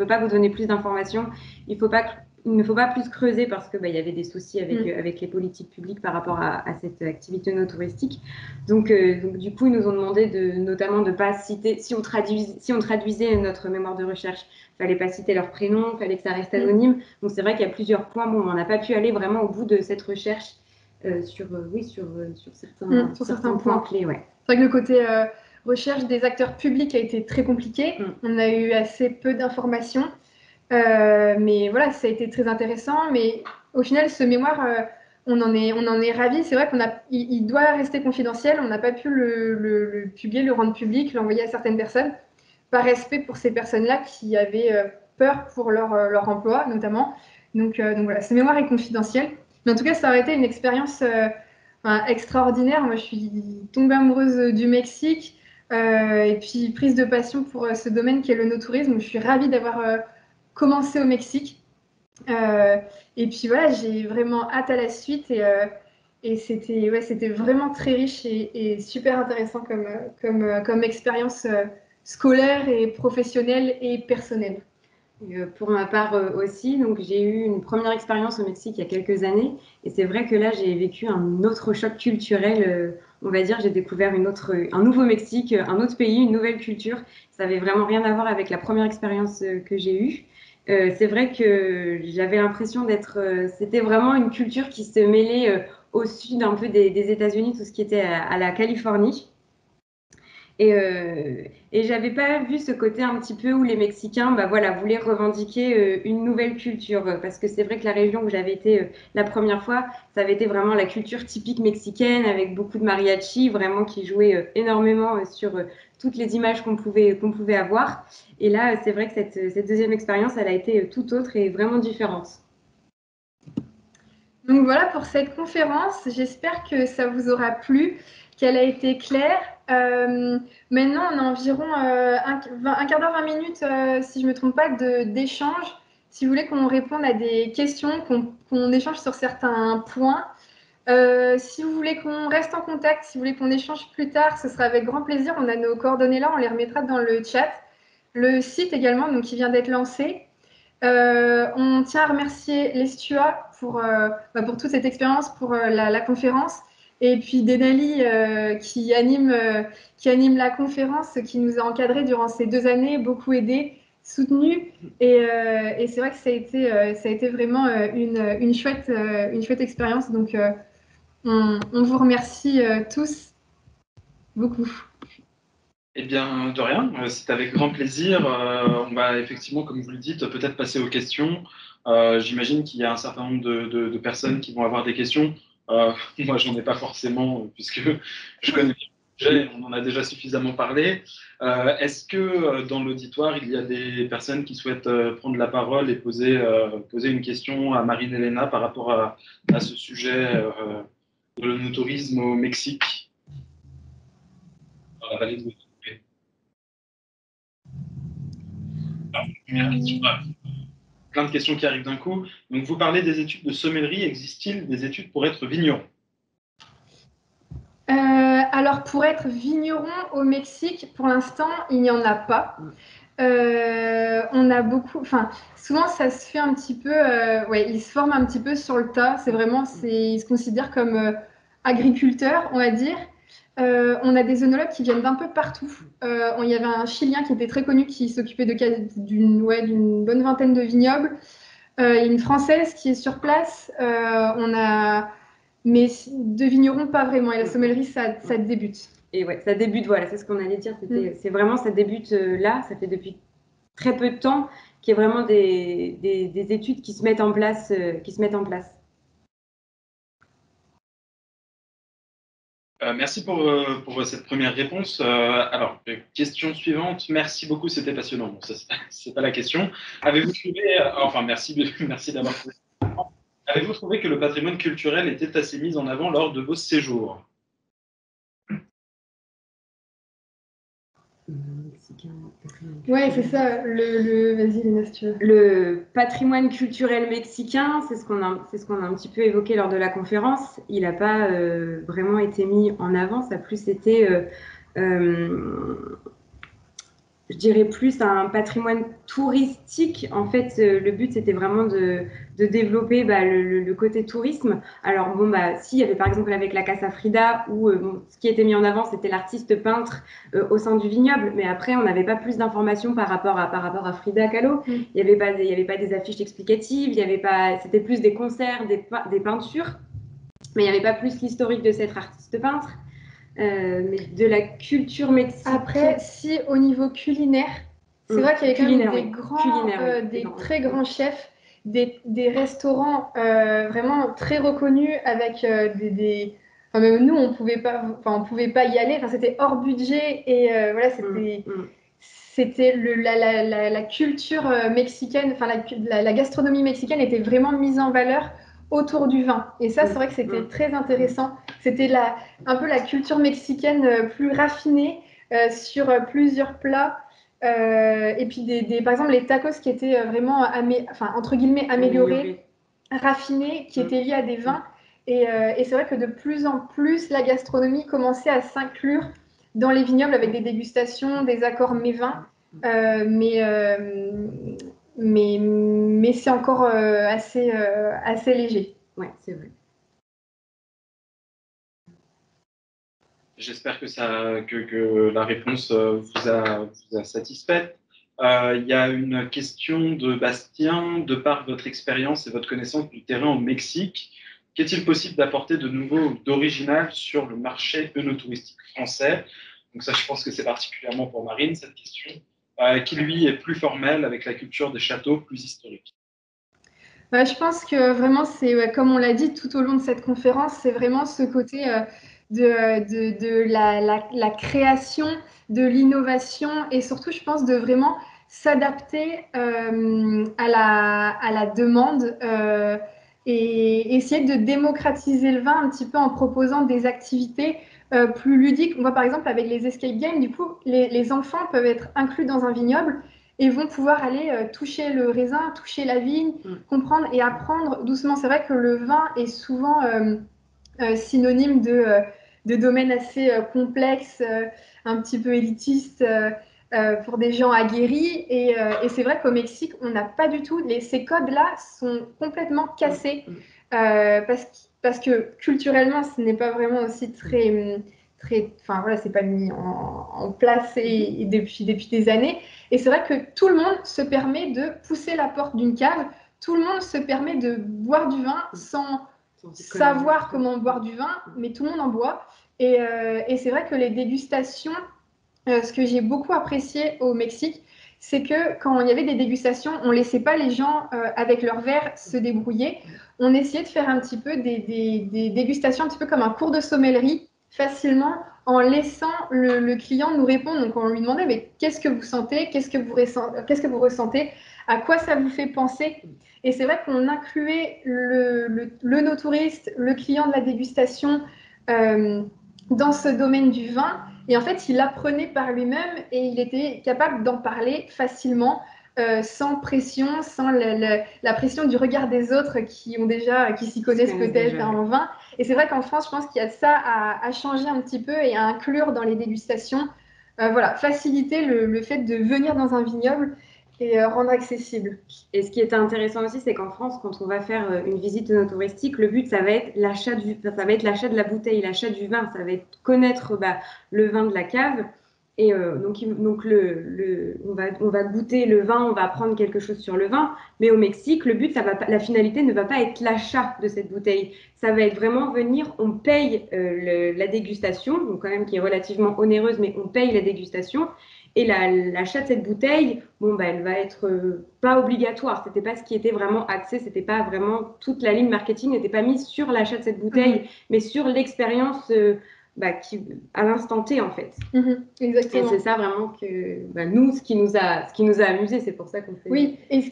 pas vous donner plus d'informations. Il ne faut pas plus creuser parce que il y avait des soucis avec les politiques publiques par rapport à cette activité non touristique. Donc, du coup, ils nous ont demandé notamment de pas citer, si on traduisait notre mémoire de recherche, il fallait pas citer leur prénom, il fallait que ça reste anonyme. Donc, c'est vrai qu'il y a plusieurs points. Bon, on n'a pas pu aller vraiment au bout de cette recherche sur certains points clés. Ouais. C'est vrai que le côté recherche des acteurs publics a été très compliqué. On a eu assez peu d'informations. Mais voilà, ça a été très intéressant. Mais au final, ce mémoire, on en est ravis. C'est vrai qu'il doit rester confidentiel. On n'a pas pu le publier, le rendre public, l'envoyer à certaines personnes, par respect pour ces personnes-là qui avaient peur pour leur emploi, notamment. Donc voilà, ce mémoire est confidentiel. Mais en tout cas, ça aurait été une expérience extraordinaire. Moi, je suis tombée amoureuse du Mexique et puis prise de passion pour ce domaine qui est le no-tourisme. Je suis ravie d'avoir commencé au Mexique. Et puis voilà, j'ai vraiment hâte à la suite Et c'était vraiment très riche et super intéressant comme expérience scolaire et professionnelle et personnelle. Pour ma part aussi, donc j'ai eu une première expérience au Mexique il y a quelques années, et c'est vrai que là j'ai vécu un autre choc culturel, on va dire, j'ai découvert un nouveau Mexique, un autre pays, une nouvelle culture. Ça avait vraiment rien à voir avec la première expérience que j'ai eue. C'est vrai que j'avais l'impression c'était vraiment une culture qui se mêlait au sud un peu des États-Unis, tout ce qui était à la Californie. Et j'avais pas vu ce côté un petit peu où les Mexicains voilà, voulaient revendiquer une nouvelle culture. Parce que c'est vrai que la région où j'avais été la première fois, ça avait été vraiment la culture typique mexicaine avec beaucoup de mariachi, vraiment qui jouaient énormément sur toutes les images qu'on pouvait avoir. Et là, c'est vrai que cette deuxième expérience, elle a été tout autre et vraiment différente. Donc voilà pour cette conférence. J'espère que ça vous aura plu, qu'elle a été claire. Maintenant, on a environ un quart d'heure, 20 minutes, si je ne me trompe pas, d'échange. Si vous voulez qu'on réponde à des questions, qu'on échange sur certains points. Si vous voulez qu'on reste en contact, si vous voulez qu'on échange plus tard, ce sera avec grand plaisir. On a nos coordonnées là, on les remettra dans le chat. Le site également, donc, qui vient d'être lancé. On tient à remercier les STUA pour toute cette expérience, pour la conférence. Et puis Denali qui anime la conférence, qui nous a encadrés durant ces 2 années, beaucoup aidé, soutenu. Et c'est vrai que ça a été vraiment une chouette expérience. Donc, on vous remercie tous beaucoup. Eh bien, de rien, c'est avec grand plaisir. On va effectivement, comme vous le dites, peut-être passer aux questions. J'imagine qu'il y a un certain nombre de personnes qui vont avoir des questions. Moi, j'en ai pas forcément, puisque je connais bien le sujet, on en a déjà suffisamment parlé. Est-ce que dans l'auditoire, il y a des personnes qui souhaitent prendre la parole et poser une question à Marine-Hélène par rapport à ce sujet de l'onotourisme au Mexique, dans la vallée de Guadalupe? Plein de questions qui arrivent d'un coup. Donc, vous parlez des études de sommellerie. Existe-t-il des études pour être vigneron? Alors, pour être vigneron au Mexique, pour l'instant, il n'y en a pas. On a souvent ça se fait un petit peu, ils se forment un petit peu sur le tas. Ils se considèrent comme agriculteurs, on va dire. On a des œnologues qui viennent d'un peu partout. Il y avait un Chilien qui était très connu qui s'occupait d'une bonne vingtaine de vignobles. Il y a une Française qui est sur place. Mais de vignerons, pas vraiment. Et la sommellerie, ça débute. Et ouais, ça débute, voilà, c'est ce qu'on allait dire. C'est vraiment, ça débute là, ça fait depuis très peu de temps qu'il y a vraiment des études qui se mettent en place. Merci pour cette première réponse. Alors, question suivante. Merci beaucoup, c'était passionnant. Bon, ça, c'est pas la question. Avez-vous trouvé, merci d'avoir posé. Avez-vous trouvé que le patrimoine culturel était assez mis en avant lors de vos séjours? Ouais, c'est ça. Vas-y, Léna, si tu veux. Le patrimoine culturel mexicain, c'est ce qu'on a un petit peu évoqué lors de la conférence. Il n'a pas vraiment été mis en avant. Ça a plus été, je dirais plus un patrimoine touristique. En fait, le but, c'était vraiment de développer le côté tourisme. Alors, s'il y avait par exemple avec la Casa Frida, où ce qui était mis en avant, c'était l'artiste peintre au sein du vignoble. Mais après, on n'avait pas plus d'informations par rapport à Frida Kahlo. Il n'y avait pas des affiches explicatives, c'était plus des concerts, des peintures. Mais il n'y avait pas plus l'historique de cet artiste peintre. Mais de la culture mexicaine. Après, si au niveau culinaire, c'est vrai qu'il y avait quand même des très grands chefs, des restaurants vraiment très reconnus avec même nous, on pouvait pas y aller. Enfin, c'était hors budget et voilà, c'était la culture mexicaine, enfin la gastronomie mexicaine était vraiment mise en valeur autour du vin. Et ça, c'est vrai que c'était très intéressant. C'était un peu la culture mexicaine plus raffinée sur plusieurs plats. Et puis, par exemple, les tacos qui étaient vraiment, entre guillemets, améliorés, raffinés, qui étaient liés à des vins. Et c'est vrai que de plus en plus, la gastronomie commençait à s'inclure dans les vignobles avec des dégustations, des accords mets-vins. Mais c'est encore assez léger. Ouais, c'est vrai. J'espère que la réponse vous a satisfaite. Il y a une question de Bastien. De par votre expérience et votre connaissance du terrain au Mexique, qu'est-il possible d'apporter de nouveau ou d'original sur le marché œnotouristique français? Donc ça, je pense que c'est particulièrement pour Marine, cette question, qui lui est plus formelle avec la culture des châteaux plus historiques. Je pense que vraiment, c'est comme on l'a dit tout au long de cette conférence, c'est vraiment ce côté de la création, de l'innovation et surtout, je pense, de vraiment s'adapter à la demande et essayer de démocratiser le vin un petit peu en proposant des activités plus ludiques. On voit par exemple avec les escape games, du coup, les enfants peuvent être inclus dans un vignoble et vont pouvoir aller toucher le raisin, toucher la vigne, comprendre et apprendre doucement. C'est vrai que le vin est souvent synonyme de domaines assez complexes, un petit peu élitistes pour des gens aguerris. Et c'est vrai qu'au Mexique, on n'a pas du tout, ces codes-là sont complètement cassés parce que culturellement, ce n'est pas vraiment aussi enfin voilà, c'est pas mis en place et depuis des années. Et c'est vrai que tout le monde se permet de pousser la porte d'une cave, tout le monde se permet de boire du vin sans savoir comment boire du vin, mais tout le monde en boit. Et c'est vrai que les dégustations, ce que j'ai beaucoup apprécié au Mexique, c'est que quand il y avait des dégustations, on ne laissait pas les gens avec leur verre se débrouiller. On essayait de faire un petit peu des dégustations, un petit peu comme un cours de sommellerie, facilement, en laissant le client nous répondre. Donc on lui demandait, mais qu'est-ce que vous sentez, qu'est-ce que vous ressentez, à quoi ça vous fait penser? Et c'est vrai qu'on incluait le no-touriste, le client de la dégustation dans ce domaine du vin. Et en fait, il apprenait par lui-même et il était capable d'en parler facilement, sans pression, sans la pression du regard des autres qui s'y connaissent peut-être en vin. Et c'est vrai qu'en France, je pense qu'il y a ça à changer un petit peu et à inclure dans les dégustations. Voilà, faciliter le fait de venir dans un vignoble et rendre accessible. Et ce qui est intéressant aussi, c'est qu'en France, quand on va faire une visite touristique, le but, ça va être l'achat de la bouteille, l'achat du vin, ça va être connaître le vin de la cave. Et donc on va goûter le vin, on va apprendre quelque chose sur le vin. Mais au Mexique, le but, la finalité ne va pas être l'achat de cette bouteille. Ça va être vraiment venir, on paye la dégustation, donc quand même qui est relativement onéreuse, mais on paye la dégustation. Et l'achat de cette bouteille, elle va être pas obligatoire. C'était pas ce qui était vraiment axé. C'était pas vraiment toute la ligne marketing n'était pas mise sur l'achat de cette bouteille, mais sur l'expérience à l'instant T en fait. Exactement. Et c'est ça vraiment que nous, ce qui nous a amusé, c'est pour ça qu'on fait. Oui, et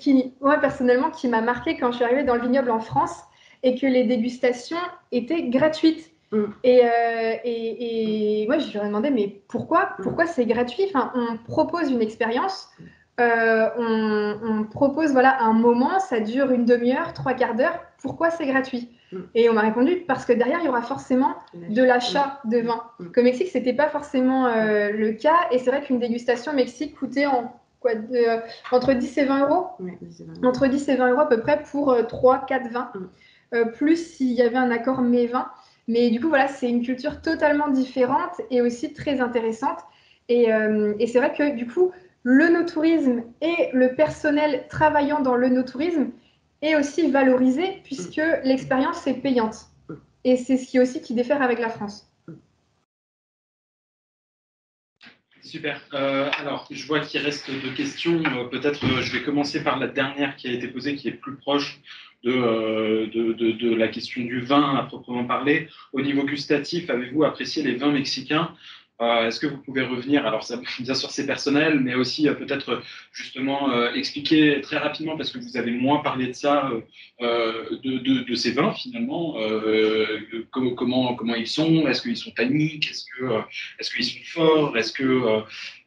moi personnellement, qui m'a marqué quand je suis arrivée dans le vignoble en France, et que les dégustations étaient gratuites. Et moi, je leur ai demandé, mais pourquoi c'est gratuit? Enfin, on propose une expérience, on propose un moment, ça dure une demi-heure, trois quarts d'heure, pourquoi c'est gratuit? Et on m'a répondu, parce que derrière, il y aura forcément de l'achat de vin. Qu'au Mexique, ce n'était pas forcément le cas, et c'est vrai qu'une dégustation au Mexique coûtait entre 10 et 20 euros. Entre 10 et 20 euros à peu près pour 3, 4 vins, plus s'il y avait un accord mets-vin. Mais du coup, voilà, c'est une culture totalement différente et aussi très intéressante. Et c'est vrai que du coup, le no-tourisme et le personnel travaillant dans le no-tourisme est aussi valorisé puisque l'expérience est payante. Et c'est ce qui aussi qui diffère avec la France. Super. Alors, je vois qu'il reste deux questions. Peut-être je vais commencer par la dernière qui a été posée, qui est plus proche de la question du vin à proprement parler. Au niveau gustatif, avez-vous apprécié les vins mexicains? Est-ce que vous pouvez revenir, alors ça, bien sûr c'est personnel, mais aussi peut-être justement expliquer très rapidement, parce que vous avez moins parlé de ça, de ces vins finalement, comment ils sont, est-ce qu'ils sont tanniques, est-ce qu'ils sont forts,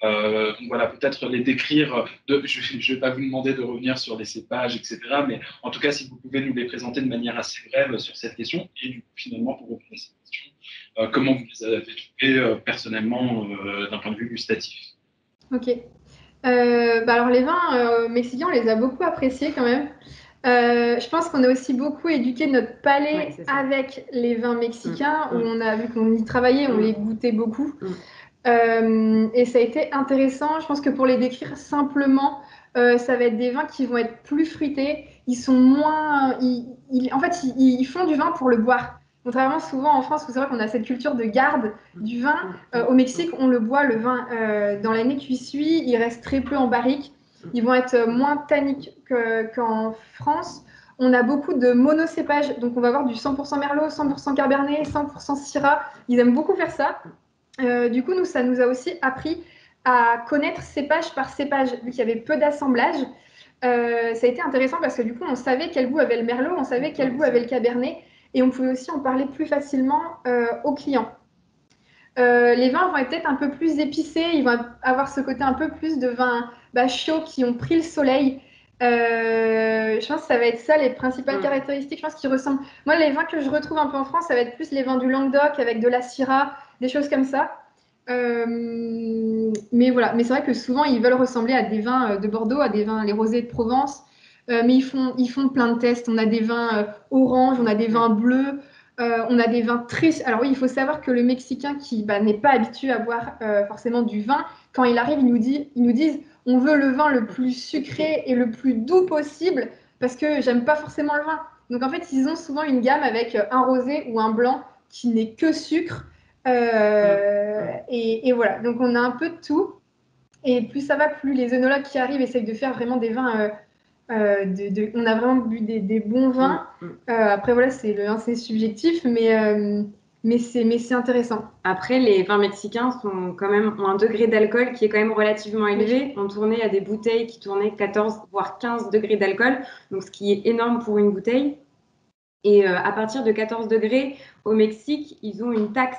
donc voilà, peut-être les décrire, je ne vais pas vous demander de revenir sur les cépages, etc., mais en tout cas si vous pouvez nous les présenter de manière assez brève sur cette question, et du coup finalement pour répondre à cette question, comment vous les avez trouvés personnellement d'un point de vue gustatif? Ok. Alors les vins mexicains, on les a beaucoup appréciés quand même. Je pense qu'on a aussi beaucoup éduqué notre palais avec les vins mexicains, où on a vu qu'on y travaillait, on les goûtait beaucoup. Et ça a été intéressant. Je pense que pour les décrire simplement, ça va être des vins qui vont être plus fruités. Ils sont moins. En fait, ils font du vin pour le boire. Contrairement souvent en France, vous savez qu'on a cette culture de garde du vin. Au Mexique, on le boit, le vin, dans l'année qui suit. Il reste très peu en barrique. Ils vont être moins tanniques qu'en France. On a beaucoup de monocépages. Donc, on va avoir du 100% Merlot, 100% Cabernet, 100% Syrah. Ils aiment beaucoup faire ça. Du coup, ça nous a aussi appris à connaître cépage par cépage, vu qu'il y avait peu d'assemblage. Ça a été intéressant parce que du coup, on savait quel goût avait le Merlot, on savait quel goût avait le Cabernet, et on pouvait aussi en parler plus facilement aux clients. Les vins vont être peut-être un peu plus épicés, ils vont avoir ce côté un peu plus de vins chauds qui ont pris le soleil. Je pense que ça va être ça les principales caractéristiques. Je pense qu'ils ressemblent. Moi, les vins que je retrouve un peu en France, ça va être plus les vins du Languedoc avec de la Syrah, des choses comme ça. Mais voilà, mais c'est vrai que souvent ils veulent ressembler à des vins de Bordeaux, à des vins les rosés de Provence. Mais ils font plein de tests. On a des vins orange, on a des vins bleus. On a des vins très. Alors oui, il faut savoir que le Mexicain qui n'est pas habitué à boire forcément du vin, quand il arrive, ils nous disent on veut le vin le plus sucré et le plus doux possible parce que j'aime pas forcément le vin. Donc en fait, ils ont souvent une gamme avec un rosé ou un blanc qui n'est que sucre. Et voilà, donc on a un peu de tout. Et plus ça va, plus les œnologues qui arrivent essayent de faire vraiment des vins. On a vraiment bu des bons vins. Après, voilà, c'est subjectif, mais c'est intéressant. Après, les vins mexicains ont un degré d'alcool qui est quand même relativement élevé. On tournait à des bouteilles qui tournaient 14 voire 15 degrés d'alcool, donc ce qui est énorme pour une bouteille. Et à partir de 14 degrés, au Mexique, ils ont une taxe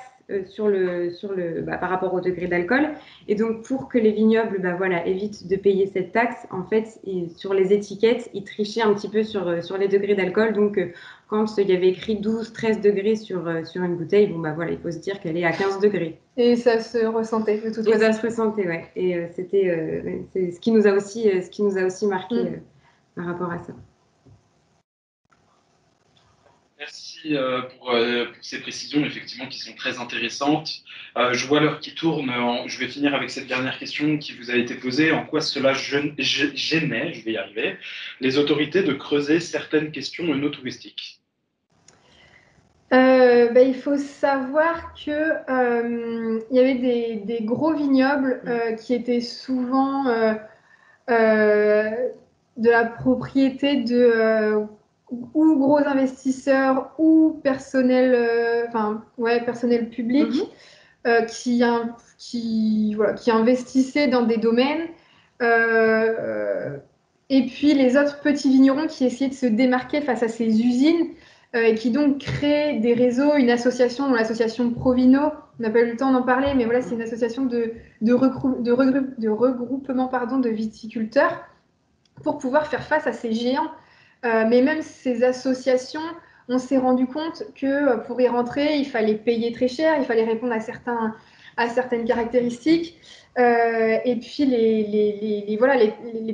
par rapport au degré d'alcool. Et donc, pour que les vignobles évitent de payer cette taxe, en fait, sur les étiquettes, ils trichaient un petit peu sur les degrés d'alcool. Donc, quand il y avait écrit 12, 13 degrés sur une bouteille, il faut se dire qu'elle est à 15 degrés. Et ça se ressentait de toute façon. Et ça se ressentait, ouais. Et c'est ce qui nous a aussi marqué par rapport à ça. Merci pour ces précisions, effectivement, qui sont très intéressantes. Je vois l'heure qui tourne. Je vais finir avec cette dernière question qui vous a été posée. En quoi cela gênait, je vais y arriver, les autorités de creuser certaines questions œnotouristiques? Il faut savoir qu'il y avait des gros vignobles qui étaient souvent de la propriété de ou gros investisseurs ou personnel, personnel public qui investissaient dans des domaines. Et puis les autres petits vignerons qui essayaient de se démarquer face à ces usines et qui donc créent des réseaux, une association, l'association Provino. On n'a pas eu le temps d'en parler, mais voilà, c'est une association de regroupement de viticulteurs pour pouvoir faire face à ces géants. Mais même ces associations, on s'est rendu compte que pour y rentrer, il fallait payer très cher, il fallait répondre à certaines caractéristiques. Et puis les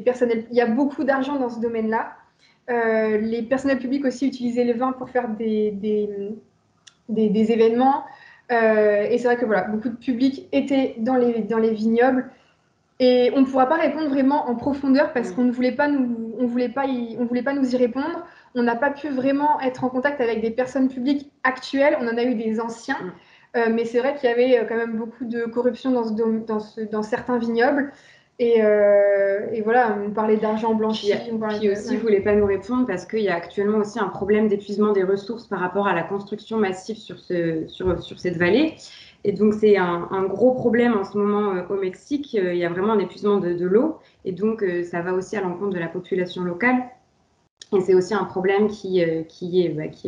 personnels, il y a beaucoup d'argent dans ce domaine-là. Les personnels publics aussi utilisaient le vin pour faire des événements. Et c'est vrai que beaucoup de public étaient dans les vignobles. Et on ne pourra pas répondre vraiment en profondeur parce qu'on ne voulait pas nous y répondre. On n'a pas pu vraiment être en contact avec des personnes publiques actuelles. On en a eu des anciens. Mais c'est vrai qu'il y avait quand même beaucoup de corruption dans certains vignobles. Et voilà, on parlait d'argent blanchi. Puis aussi, vous ne voulez pas nous répondre parce qu'il y a actuellement aussi un problème d'épuisement des ressources par rapport à la construction massive sur cette vallée. Et donc, c'est un gros problème en ce moment au Mexique. Il y a vraiment un épuisement de l'eau. Et donc, ça va aussi à l'encontre de la population locale. Et c'est aussi un problème qui est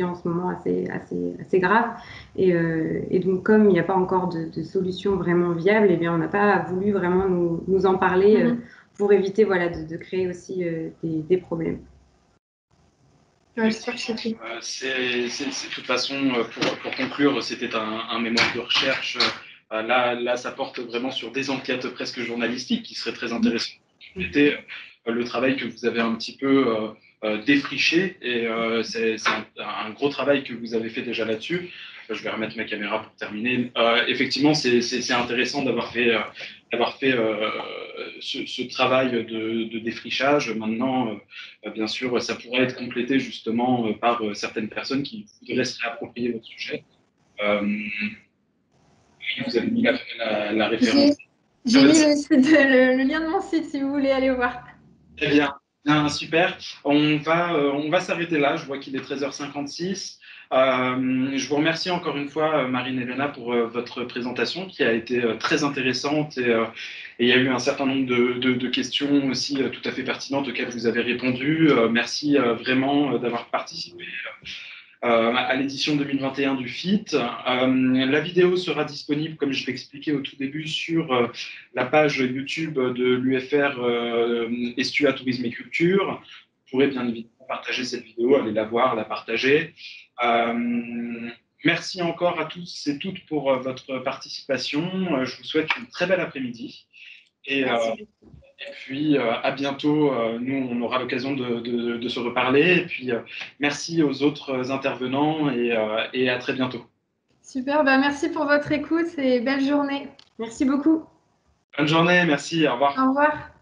en ce moment assez grave. Et donc, comme il n'y a pas encore de solution vraiment viable, eh bien, on n'a pas voulu vraiment nous en parler pour éviter voilà, de créer aussi des problèmes. Ouais, j'espère que c'est tout. De toute façon, pour conclure, c'était un mémoire de recherche. Là, ça porte vraiment sur des enquêtes presque journalistiques qui seraient très intéressantes. C'était le travail que vous avez un petit peu défriché et c'est un gros travail que vous avez fait déjà là-dessus. Je vais remettre ma caméra pour terminer. Effectivement, c'est intéressant d'avoir fait ce travail de défrichage. Maintenant, bien sûr, ça pourrait être complété justement par certaines personnes qui voudraient se réapproprier votre sujet. Vous avez mis la référence. J'ai mis le lien de mon site si vous voulez aller voir. Très bien. Bien, super. On va s'arrêter là. Je vois qu'il est 13h56. Je vous remercie encore une fois, Marine-Hélène, pour votre présentation qui a été très intéressante et il y a eu un certain nombre de questions aussi tout à fait pertinentes auxquelles vous avez répondu. Merci vraiment d'avoir participé à l'édition 2021 du FIT. La vidéo sera disponible, comme je l'ai expliqué au tout début, sur la page YouTube de l'UFR Estua Tourisme et Culture. Vous pourrez bien évidemment partager cette vidéo, aller la voir, la partager. Merci encore à tous et toutes pour votre participation. Je vous souhaite une très belle après-midi. Et puis, à bientôt. Nous, on aura l'occasion de se reparler. Et puis, merci aux autres intervenants et à très bientôt. Super, merci pour votre écoute et belle journée. Merci beaucoup. Bonne journée, merci, au revoir. Au revoir.